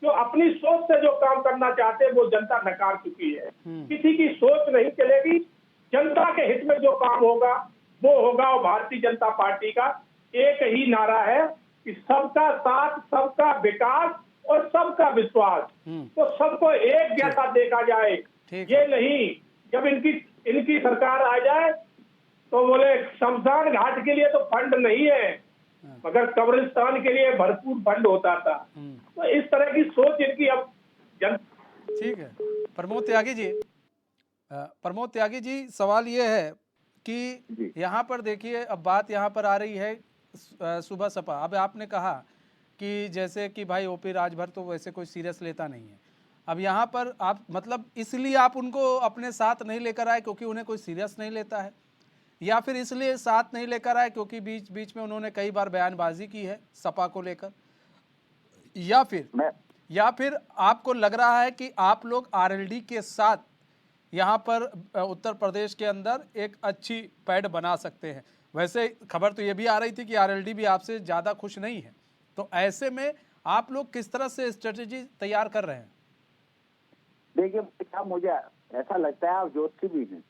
जो अपनी सोच से जो काम करना चाहते हैं वो जनता नकार चुकी है। किसी की सोच नहीं चलेगी, जनता के हित में जो काम होगा वो होगा। और भारतीय जनता पार्टी का एक ही नारा है कि सबका साथ, सबका विकास और सबका विश्वास। तो सबको एक जैसा देखा जाए, ये नहीं जब इनकी सरकार आ जाए तो बोले शमशान घाट के लिए तो फंड नहीं है, मगर कब्रिस्तान के लिए भरपूर फंड होता था। तो इस तरह की सोच इनकी अब ठीक है। प्रमोद त्यागी जी, सवाल ये है कि यहाँ पर देखिए, अब बात यहाँ पर आ रही है सुबह सपा। अब आपने कहा कि जैसे कि भाई ओपी राजभर तो वैसे कोई सीरियस लेता नहीं है। अब यहाँ पर आप मतलब इसलिए आप उनको अपने साथ नहीं लेकर आए क्योंकि उन्हें कोई सीरियस नहीं लेता है, या फिर इसलिए साथ नहीं लेकर आए क्योंकि बीच बीच में उन्होंने कई बार बयानबाजी की है सपा को लेकर, या फिर आपको लग रहा है कि आप लोग आरएलडी के साथ यहाँ पर उत्तर प्रदेश के अंदर एक अच्छी पैड बना सकते हैं? वैसे खबर तो ये भी आ रही थी कि आरएलडी भी आपसे ज़्यादा खुश नहीं है, तो ऐसे में आप लोग किस तरह से स्ट्रेटेजी तैयार कर रहे हैं? देखिए, मुझे ऐसा लगता है आप ज्योतिषी भी हैं,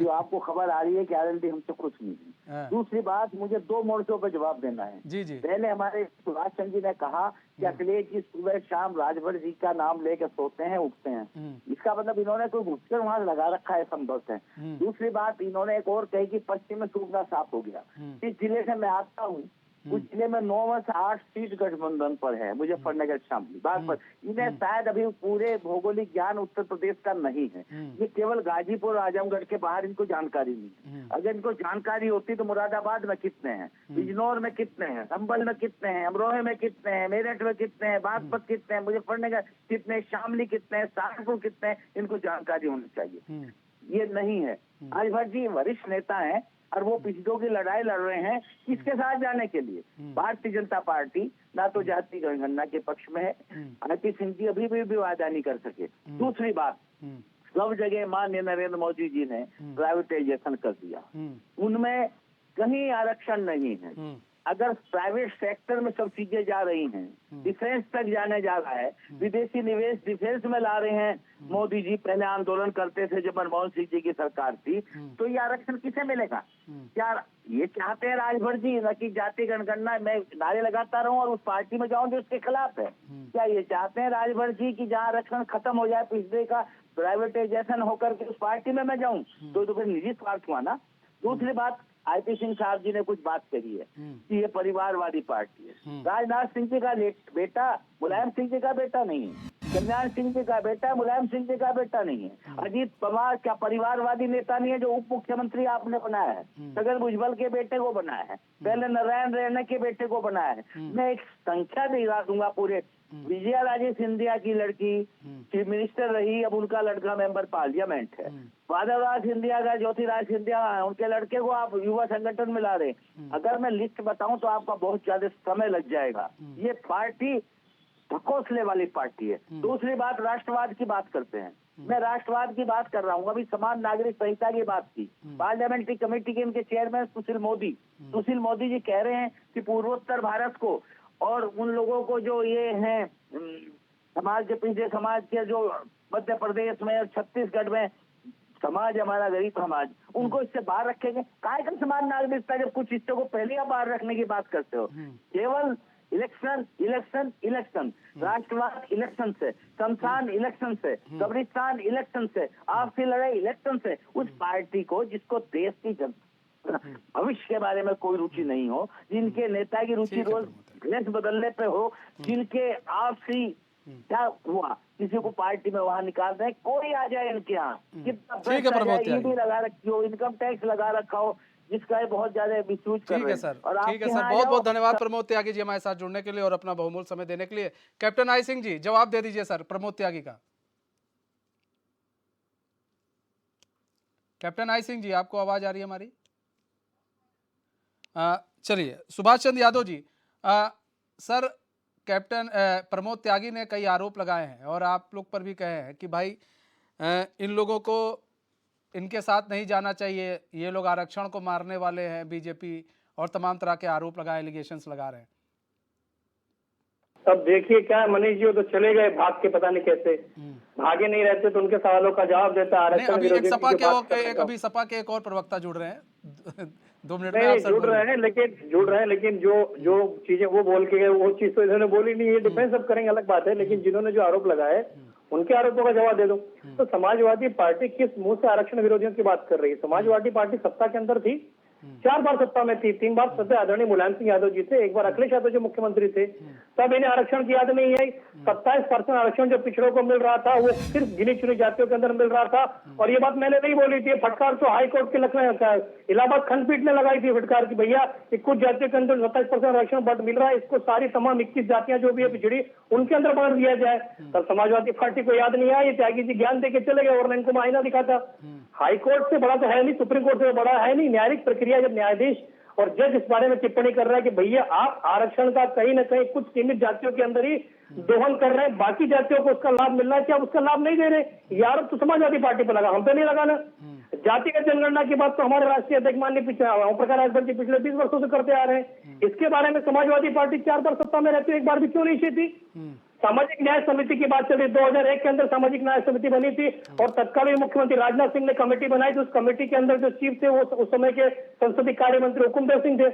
जो आपको खबर आ रही है कि आरएलडी हमसे खुश नहीं है। दूसरी बात, मुझे दो मोर्चों पर जवाब देना है। जी। पहले हमारे सुभाष चंद्र जी ने कहा कि अखिलेश जी सुबह शाम राजभर जी का नाम लेकर सोते हैं, उठते हैं, इसका मतलब इन्होंने कोई घुसकर वहां लगा रखा है, संभव है। दूसरी बात, इन्होंने एक और कही कि पश्चिम में सूखना साफ हो गया। जिस जिले से मैं आता हूँ उस जिले में 9 में से 8 सीट गठबंधन पर है, मुजफ्फरनगर शामिल बात पर। इन्हें शायद अभी पूरे भौगोलिक ज्ञान उत्तर प्रदेश का नहीं है, ये केवल गाजीपुर आजमगढ़ के बाहर इनको जानकारी नहीं है। अगर इनको जानकारी होती तो मुरादाबाद में कितने हैं, बिजनौर में कितने हैं, संभल में कितने हैं, अमरोहा में कितने हैं, मेरठ में कितने हैं, बागपत कितने हैं, मुजफ्फरनगर कितने, शामली कितने हैं, सहारनपुर कितने हैं, इनको जानकारी होनी चाहिए। ये नहीं है। राजभर जी वरिष्ठ नेता है और वो पिछड़ों की लड़ाई लड़ रहे हैं किसके साथ जाने के लिए? भारतीय जनता पार्टी ना तो जाति जनगणना के पक्ष में है, आरपी सिंह जी अभी भी वादा नहीं कर सके। दूसरी बात, सब जगह माननीय नरेंद्र मोदी जी ने प्राइवेटाइजेशन कर दिया, उनमें कहीं आरक्षण नहीं है। अगर प्राइवेट सेक्टर में सब चीजें जा रही हैं, डिफेंस तक जाने जा रहा है, विदेशी निवेश डिफेंस में ला रहे हैं मोदी जी, पहले आंदोलन करते थे जब मनमोहन सिंह जी की सरकार थी, तो ये आरक्षण किसे मिलेगा? क्या ये चाहते हैं राजभर जी न कि जाति जनगणना मैं नारे लगाता रहूं और उस पार्टी में जाऊं जो उसके खिलाफ है? क्या ये चाहते हैं राजभर जी की जहां आरक्षण खत्म हो जाए पिछले का प्राइवेटाइजेशन होकर के उस पार्टी में मैं जाऊं? तो फिर निजी स्वार्थ हुआ ना। दूसरी बात, आईपी सिंह साहब जी ने कुछ बात कही है कि ये परिवारवादी पार्टी है। राजनाथ सिंह जी का बेटा मुलायम सिंह जी का बेटा नहीं है, कल्याण सिंह जी का बेटा मुलायम सिंह जी का बेटा नहीं है। अजीत पवार क्या परिवारवादी नेता नहीं है जो उप मुख्यमंत्री आपने बनाया है? छगन भुजबल के बेटे को बनाया है, पहले नारायण रैना के बेटे को बनाया है। मैं एक संख्या दिला दूंगा पूरे, विजया राजे सिंधिया की लड़की चीफ मिनिस्टर रही, अब उनका लड़का मेंबर पार्लियामेंट है। माधवराज सिंधिया का ज्योतिराज सिंधिया उनके लड़के को आप युवा संगठन में ला रहे। अगर मैं लिस्ट बताऊं तो आपका बहुत ज्यादा समय लग जाएगा। ये पार्टी ढकोसले वाली पार्टी है। दूसरी बात, राष्ट्रवाद की बात करते हैं। मैं राष्ट्रवाद की बात कर रहा हूँ, अभी समान नागरिक संहिता की बात की। पार्लियामेंट्री कमेटी के इनके चेयरमैन सुशील मोदी जी कह रहे हैं कि पूर्वोत्तर भारत को और उन लोगों को जो ये हैं समाज के पीछे समाज के जो मध्य प्रदेश में और छत्तीसगढ़ में समाज हमारा गरीब समाज, उनको इससे बाहर रखेंगे। काय का समान नागरिकता जब कुछ हिस्सों को पहले आप बाहर रखने की बात करते हो? केवल इलेक्शन, राष्ट्रवाद इलेक्शन से, शमशान इलेक्शन से, कब्रिस्तान इलेक्शन से, आपसी लड़ाई इलेक्शन से। उस पार्टी को जिसको देश की जनता भविष्य के बारे में कोई रुचि नहीं हो, जिनके नेता की रुचि रोज ड्रेस बदलने पे हो, जिनके आपसी क्या हुआ किसी को पार्टी में वहां निकाल रहे, कोई आ जाए इनके यहाँ, कितना ईडी लगा रखी हो, इनकम टैक्स लगा रखा हो, जिसका ये बहुत ज्यादा मिसयूज कर रहे हैं। सर, ठीक है सर, बहुत बहुत धन्यवाद प्रमोद त्यागी जी हमारे साथ जुड़ने के लिए और अपना बहुमूल्य समय देने के लिए। कैप्टन आई सिंह जी जवाब दे दीजिए सर प्रमोद त्यागी का। कैप्टन आई सिंह जी आपको आवाज आ रही है हमारी? चलिए, सुभाष चंद्र यादव जी, सर कैप्टन प्रमोद त्यागी ने कई आरोप लगाए हैं और आप लोग पर भी कहे हैं कि भाई इन लोगों को इनके साथ नहीं जाना चाहिए, ये लोग आरक्षण को मारने वाले हैं, बीजेपी, और तमाम तरह के आरोप लगाए, एलिगेशंस लगा रहे हैं। अब देखिए क्या है, मनीष जी वो तो चले गए भाग के, पता नहीं कैसे भागे नहीं रहते तो उनके सवालों का जवाब देता आरक्षण। अभी सपा के एक और प्रवक्ता जुड़ रहे हैं 2 मिनट में। जुड़ रहे हैं लेकिन जो चीजें वो बोल के गए वो चीज तो इन्होंने बोली नहीं है। डिफेंस अब करेंगे अलग बात है, लेकिन जिन्होंने जो आरोप लगाए उनके आरोपों का जवाब दे दो। तो समाजवादी पार्टी किस मुंह से आरक्षण विरोधियों की बात कर रही है? समाजवादी पार्टी सत्ता के अंदर थी, 4 बार सत्ता में थी, 3 बार सत्ता आदरणीय मुलायम सिंह यादव जी थे, 1 बार अखिलेश यादव जो मुख्यमंत्री थे, तब इन्हें आरक्षण की याद नहीं आई। 27% आरक्षण जो पिछड़ों को मिल रहा था वो सिर्फ गिनी चुनी जातियों के अंदर मिल रहा था। और ये बात मैंने नहीं बोली थी, फटकार तो हाई कोर्ट के लखनऊ इलाहाबाद खंडपीठ ने लगाई थी फटकार की, भैया कुछ जातियों के अंदर 27% आरक्षण बट मिल रहा है, इसको सारी तमाम 21 जातियां जो भी है पिछड़ी उनके अंदर बांट दिया जाए। तब समाजवादी पार्टी को याद नहीं आया, ये त्यागी जी ज्ञान देके चले गए और इनको आईना दिखा था। हाई कोर्ट से बड़ा तो है नहीं, सुप्रीम कोर्ट से बड़ा है नहीं। न्यायिक प्रक्रिया जब न्यायाधीश और जज इस बारे में टिप्पणी कर रहा है कि भैया आप आरक्षण का कहीं ना कहीं कुछ सीमित जातियों के अंदर ही दोहन कर रहे हैं, बाकी जातियों को उसका लाभ मिल रहा है, क्या उसका लाभ नहीं दे रहे? यार तो समाजवादी पार्टी पर लगा, हम पे नहीं लगाना। जातिगत जनगणना की बात तो हमारे राष्ट्रीय अध्यक्ष माननीय ओम प्रकाश राजभर जी पिछले 20 वर्षों से करते आ रहे हैं। इसके बारे में समाजवादी पार्टी 4 बार सत्ता में रहती है, एक बार भी क्यों नहीं जीती? सामाजिक न्याय समिति की बात चल रही, 2001 के अंदर सामाजिक न्याय समिति बनी थी और तत्कालीन मुख्यमंत्री राजनाथ सिंह ने कमेटी बनाई थी। उस कमेटी के अंदर जो चीफ थे वो उस समय के संसदीय कार्य मंत्री हुकुमदेव सिंह थे।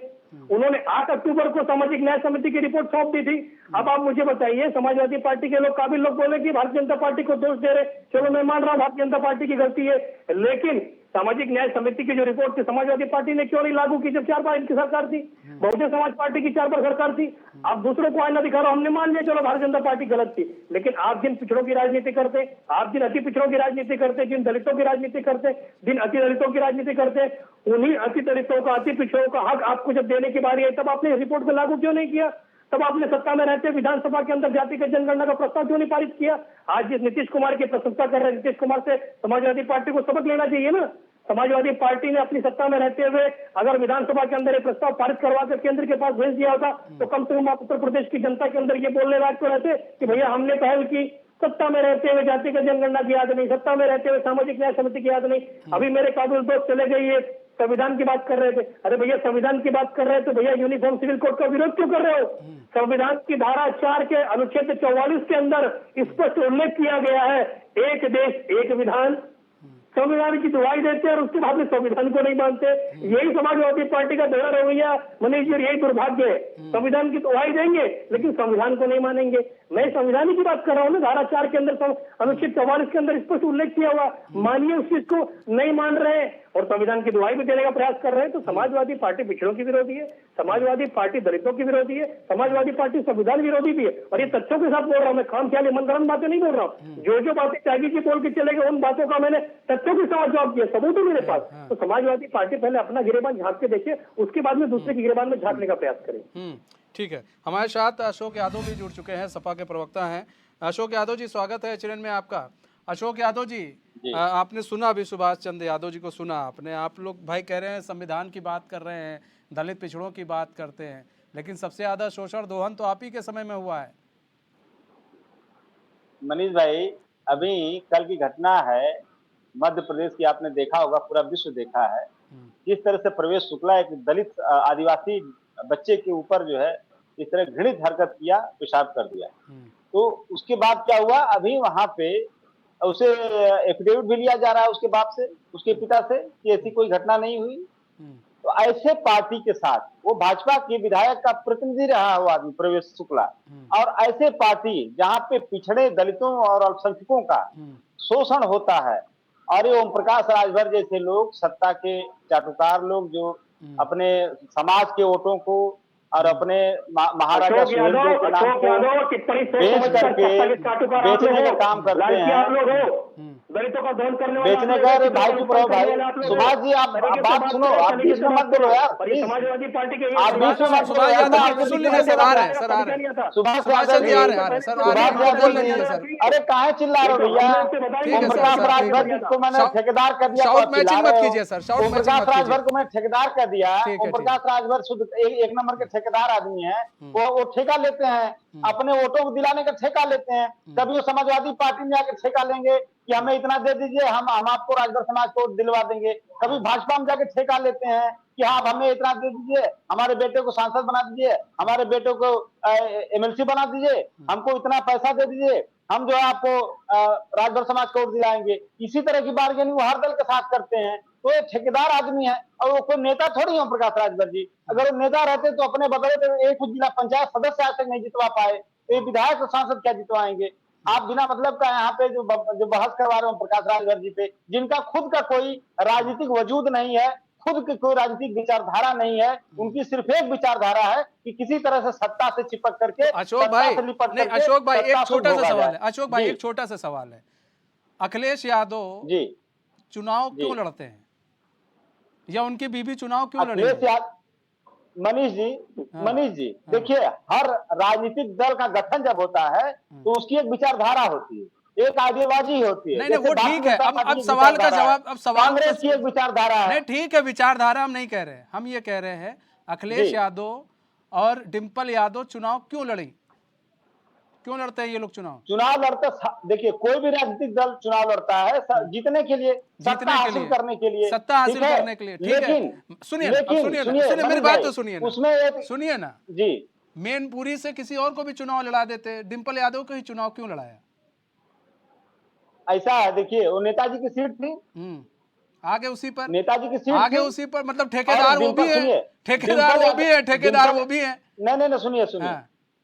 उन्होंने 8 अक्टूबर को सामाजिक न्याय समिति की रिपोर्ट सौंप दी थी। अब आप मुझे बताइए, समाजवादी पार्टी के लोग काबिल लोग बोले कि भारतीय जनता पार्टी को दोष दे रहे, चलो मैं मान रहा हूं भारतीय जनता पार्टी की गलती है, लेकिन सामाजिक न्याय समिति की जो रिपोर्ट थी समाजवादी पार्टी ने क्यों नहीं लागू की जब 4 बार इनकी सरकार थी? बहुजन समाज पार्टी की 4 बार सरकार थी। आप दूसरों को आईना दिखा रहा, हमने मान लिया चलो भारतीय जनता पार्टी गलत थी, लेकिन आप जिन पिछड़ों की राजनीति करते, आप जिन अति पिछड़ों की राजनीति करते, जिन दलितों की राजनीति करते, जिन अति दलितों की राजनीति करते, उन्हीं अति दलितों का, अति पिछड़ों का हक आपको जब देने की बारी आई तब आपने रिपोर्ट को लागू क्यों नहीं किया? तब आपने सत्ता में रहते विधानसभा के अंदर जातिगत जनगणना का प्रस्ताव क्यों नहीं पारित किया? आज जिस नीतीश कुमार की प्रशंसा कर रहे हैं, नीतीश कुमार से समाजवादी पार्टी को सबक लेना चाहिए ना। समाजवादी पार्टी ने अपनी सत्ता में रहते हुए अगर विधानसभा के अंदर एक प्रस्ताव पारित करवा कर केंद्र के पास भेज दिया होता तो कम से कम आप उत्तर प्रदेश की जनता के अंदर ये बोलने लायक तो रहते कि भैया हमने पहल की। सत्ता में रहते हुए जातिगत जनगणना की याद नहीं, सत्ता में रहते हुए सामाजिक न्याय समिति की याद नहीं। अभी मेरे काबिल दोस्त चले गए, ये संविधान की बात कर रहे थे। अरे भैया संविधान की बात कर रहे हैं तो भैया यूनिफॉर्म सिविल कोड का विरोध क्यों कर रहे हो? संविधान की धारा 4 के अनुच्छेद 44 के अंदर स्पष्ट उल्लेख किया गया है, एक देश एक विधान। संविधान की दुहाई देते हैं और उसके बाद में संविधान को नहीं मानते। यही समाजवादी पार्टी का दोहरा रवैया मनीष जी, यही दुर्भाग्य है। संविधान की दुहाई देंगे लेकिन संविधान को नहीं मानेंगे। मैं संविधान की बात कर रहा हूँ ना, धारा 4 के अंदर अनुच्छेद 44 के अंदर स्पष्ट उल्लेख किया हुआ, मानिए उस चीज को नहीं मान रहे हैं और संविधान की दुहाई भी देने का प्रयास कर रहे हैं। तो समाजवादी पार्टी पिछड़ों की विरोधी है, समाजवादी पार्टी दलितों की विरोधी है, समाजवादी पार्टी संविधान विरोधी भी है। और ये तथ्यों के साथ बोल रहा हूँ मैं, खाम ख्याली मनगढ़ंत बातें नहीं बोल रहा हूँ। जो बातें त्यागी जी बोल के चले गए उन बातों का मैंने तथ्यों के साथ जवाब दिया, सबूत है मेरे पास। तो समाजवादी पार्टी पहले अपना गिरेबान झांक के देखे, उसके बाद में दूसरे की गिरेबान में झांकने का प्रयास करे। ठीक है, हमारे साथ अशोक यादव भी जुड़ चुके हैं, सपा के प्रवक्ता हैं। अशोक यादव जी, स्वागत है चैनल में आपका। अशोक यादव जी, आपने सुना अभी सुभाष चंद्र यादव जी को सुना आपने, आप लोग भाई कह रहे हैं संविधान की बात कर रहे हैं, दलित पिछड़ों की बात करते हैं, लेकिन सबसे ज्यादा शोषण दोहन तो आप ही के समय में हुआ है। मनीष भाई, अभी कल की घटना है मध्य प्रदेश की, आपने देखा होगा, पूरा विश्व देखा है किस तरह से प्रवेश शुक्ला एक दलित आदिवासी बच्चे के ऊपर जो है इस तरह घृणित हरकत किया, पेशाब कर दिया। तो उसके बाद क्या हुआ, अभी वहां पे उसे एफिडेविट भी लिया जा रहा है उसके बाप से, उसके पिता से, कि ऐसी कोई घटना नहीं हुई। तो ऐसे पार्टी के साथ, वो भाजपा के विधायक का प्रतिनिधि रहा हुआ आदमी प्रवेश शुक्ला, और ऐसे पार्टी जहां पे पिछड़े दलितों और अल्पसंख्यकों का शोषण होता है, और ये ओम प्रकाश राजभर जैसे लोग, सत्ता के चाटुकार लोग, जो अपने समाज के वोटों को और अपने महाराजा सुहेलदेव के नाम को बेच करके बेचने का काम करते हैं, दलितों का दहन करने बेचने का। भाई चुप रहो भाई, सुभाष जी आप बात सुनो, आप बीच में मत बोलो यार, समाजवादी पार्टी के आप बीच में मत बोलो यार। अरे काहे चिल्ला रहे हो भैया? ओम प्रकाश राजभर जिसको मैंने ठेकेदार कर दिया, शाउट मैचिंग मत कीजिए सर, शाउट ओम प्रकाश राजभर को मैं ठेकेदार कर दिया। ओम प्रकाश राजभर शुद्ध एक नंबर के ठेकेदार आदमी है। वो ठेका लेते हैं, अपने वोटों को दिलाने का ठेका लेते हैं। कभी वो समाजवादी पार्टी में आकर ठेका लेंगे कि हमें इतना दे दीजिए, हम आपको राजभर समाज को दिलवा देंगे। कभी भाजपा में जाके ठेका लेते हैं कि आप हमें इतना दे दीजिए, हमारे बेटे को सांसद बना दीजिए, हमारे बेटे को एमएलसी बना दीजिए, हमको इतना पैसा दे दीजिए, हम जो है आपको राजभर समाज को वोट दिलाएंगे। इसी तरह की बार्गेनिंग वो हर दल के साथ करते हैं। तो ये ठेकेदार आदमी है, और वो कोई नेता थोड़ी है प्रकाश राजभर जी। अगर वो नेता रहते तो अपने बदले तो एक जिला पंचायत सदस्य आज तक नहीं जितवा पाए, तो ये विधायक और सांसद क्या जितवाएंगे? आप बिना मतलब का यहाँ पे जो बहस करवा रहे हो प्रकाश राजभर जी पे, जिनका खुद का कोई राजनीतिक वजूद नहीं है, खुद की कोई राजनीतिक विचारधारा नहीं है, उनकी सिर्फ एक विचारधारा है कि किसी तरह से सत्ता से चिपक करके, अशोक भाई एक छोटा सा सवाल है, अशोक भाई एक छोटा सा सवाल है, अखिलेश यादव जी चुनाव क्यों लड़ते हैं, या उनकी बीबी चुनाव क्यों लड़ेंगे? मनीष जी देखिए, हर राजनीतिक दल का गठन जब होता है तो उसकी एक विचारधारा होती है, एक आइडियोलॉजी होती है। नहीं वो ठीक है, अब सवाल का जवाब, अब सवाल कांग्रेस की एक विचारधारा है। नहीं ठीक है, विचारधारा हम नहीं कह रहे, हम ये कह रहे हैं अखिलेश यादव और डिंपल यादव चुनाव क्यों क्यों लड़ते हैं ये लोग चुनाव लड़ते? देखिए, कोई भी राजनीतिक दल चुनाव लड़ता है जीतने के लिए, सत्ता हासिल करने के लिए, सत्ता हासिल करने के लिए। लेकिन सुनिए मेरी बात तो सुनिए, उसमें सुनिए ना जी, मैनपुरी से किसी और को भी चुनाव लड़ा देते, डिंपल यादव को ही चुनाव क्यों लड़ाया? ऐसा है, देखिए वो नेताजी की सीट थी, आगे उसी पर, नेताजी की सीट आगे उसी पर, मतलब ठेकेदार वो भी है, ठेकेदार वो भी है। नहीं सुनिए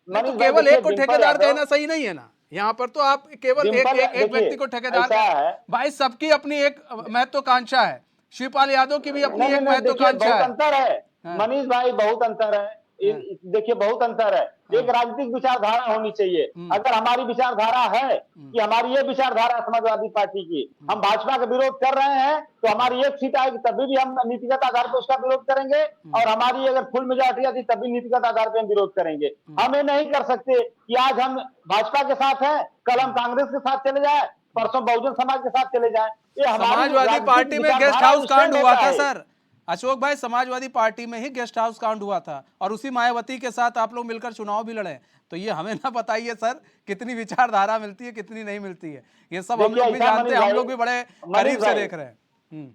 तो केवल एक को ठेकेदार कहना सही नहीं है ना, यहाँ पर तो आप केवल एक व्यक्ति को ठेकेदार, भाई सबकी अपनी एक महत्वाकांक्षा है, शिवपाल यादव की भी अपनी एक महत्वाकांक्षा है। अंतर है मनीष भाई, बहुत अंतर है। देखिए बहुत अंतर है, एक राजनीतिक विचारधारा होनी चाहिए। अगर हमारी विचारधारा है कि हमारी ये विचारधारा समाजवादी पार्टी की, हम भाजपा का विरोध कर रहे हैं, तो हमारी एक सीट आएगी तभी भी हम नीतिगत आधार पर उसका विरोध करेंगे, और हमारी अगर फुल मेजॉरिटी आती तभी नीतिगत आधार पर हम विरोध करेंगे। हम ये नहीं कर सकते कि आज हम भाजपा के साथ हैं, कल हम कांग्रेस के साथ चले जाए, परसों बहुजन समाज के साथ चले जाए। ये समाजवादी पार्टी में गेस्ट हाउस कांड हुआ था सर, अशोक भाई, समाजवादी पार्टी में ही गेस्ट हाउस कांड हुआ था, और उसी मायावती के साथ आप लोग मिलकर चुनाव भी लड़े। तो ये हमें ना बताइए सर, कितनी विचारधारा मिलती है, कितनी नहीं मिलती है, ये सब हम लोग भी जानते हैं, हम लोग भी बड़े करीब से देख रहे हैं।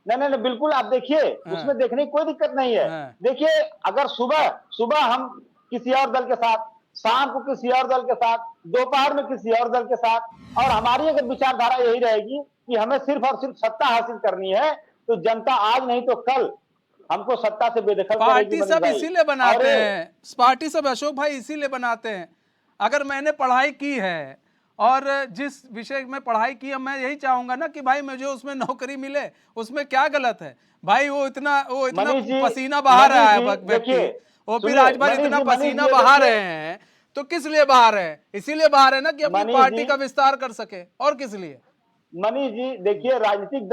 नहीं, बिल्कुल आप देखिए, उसमें देखने की कोई दिक्कत नहीं है। देखिए, अगर सुबह हम किसी और दल के साथ, शाम को किसी और दल के साथ, दोपहर में किसी और दल के साथ, और हमारी अगर विचारधारा यही रहेगी कि हमें सिर्फ और सिर्फ सत्ता हासिल करनी है, तो जनता आज नहीं तो कल हमको सत्ता से बेदखल पार्टी करेगी। सब इसीलिए बनाते हैं, पार्टी सब अशोक भाई इसीलिए बनाते हैं। अगर मैंने पढ़ाई की है और जिस विषय में पढ़ाई की है, मैं यही चाहूंगा ना कि भाई मुझे उसमें नौकरी मिले, उसमें क्या गलत है भाई? वो इतना पसीना बहा रहा है व्यक्ति, ओपी राजभर इतना पसीना बहा रहे हैं, तो किस लिए बहा रहे हैं? इसीलिए बहा रहे हैं ना कि अपनी पार्टी का विस्तार कर सके, और किस लिए? मनीष जी देखिए, राजनीतिक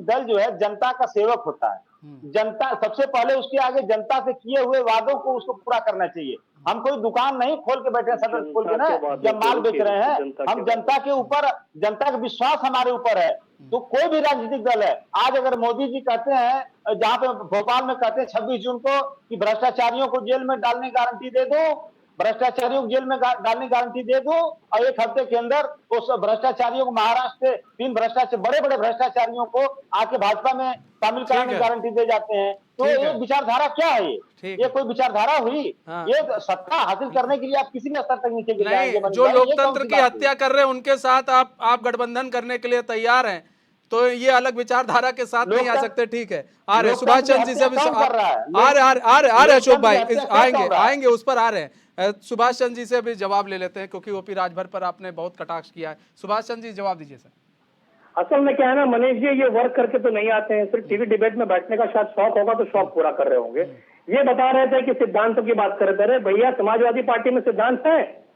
दल जो है जनता का सेवक होता है। जनता सबसे पहले, उसके आगे जनता से किए हुए वादों को उसको पूरा करना चाहिए। हम कोई दुकान नहीं खोल के बैठे, शटर खोल के ना जब माल बेच रहे हैं, हम जनता के ऊपर, जनता का विश्वास हमारे ऊपर है। तो कोई भी राजनीतिक दल है, आज अगर मोदी जी कहते हैं, जहां पे भोपाल में कहते हैं 26 जून को कि भ्रष्टाचारियों को जेल में डालने की गारंटी दे दो, भ्रष्टाचारियों को जेल में डालने की गारंटी दे दो, और एक हफ्ते के अंदर उस भ्रष्टाचारियों को, महाराष्ट्र से 3 बड़े बड़े भ्रष्टाचारियों को आके भाजपा में शामिल कराने की गारंटी दे जाते हैं। तो ये विचारधारा क्या है? ये कोई विचारधारा हुई? ये सत्ता हासिल करने के लिए आप किसी भी स्तर तक नीचे गिर जाएंगे। जो लोकतंत्र की हत्या कर रहे हैं उनके साथ आप गठबंधन करने के लिए तैयार हैं, तो ये अलग विचारधारा के साथ नहीं आ सकते। ठीक है, आ रहे सुभाष चंद्र जी से आ रहे अशोक भाई, आएंगे उस पर आ रहे हैं। सुभाष चंद्र जी से भी जवाब ले लेते हैं, क्योंकि ओपी राजभर पर आपने बहुत कटाक्ष किया है। सुभाष चंद्र जी जवाब दीजिए सर। असल में क्या है ना मनीष जी, ये वर्क करके तो नहीं आते हैं, सिर्फ टीवी डिबेट में बैठने का शायद शौक होगा, तो शौक पूरा कर रहे होंगे। ये बता रहे थे कि सिद्धांतों की बात कर रहे थे। भैया, समाजवादी पार्टी में सिद्धांत है,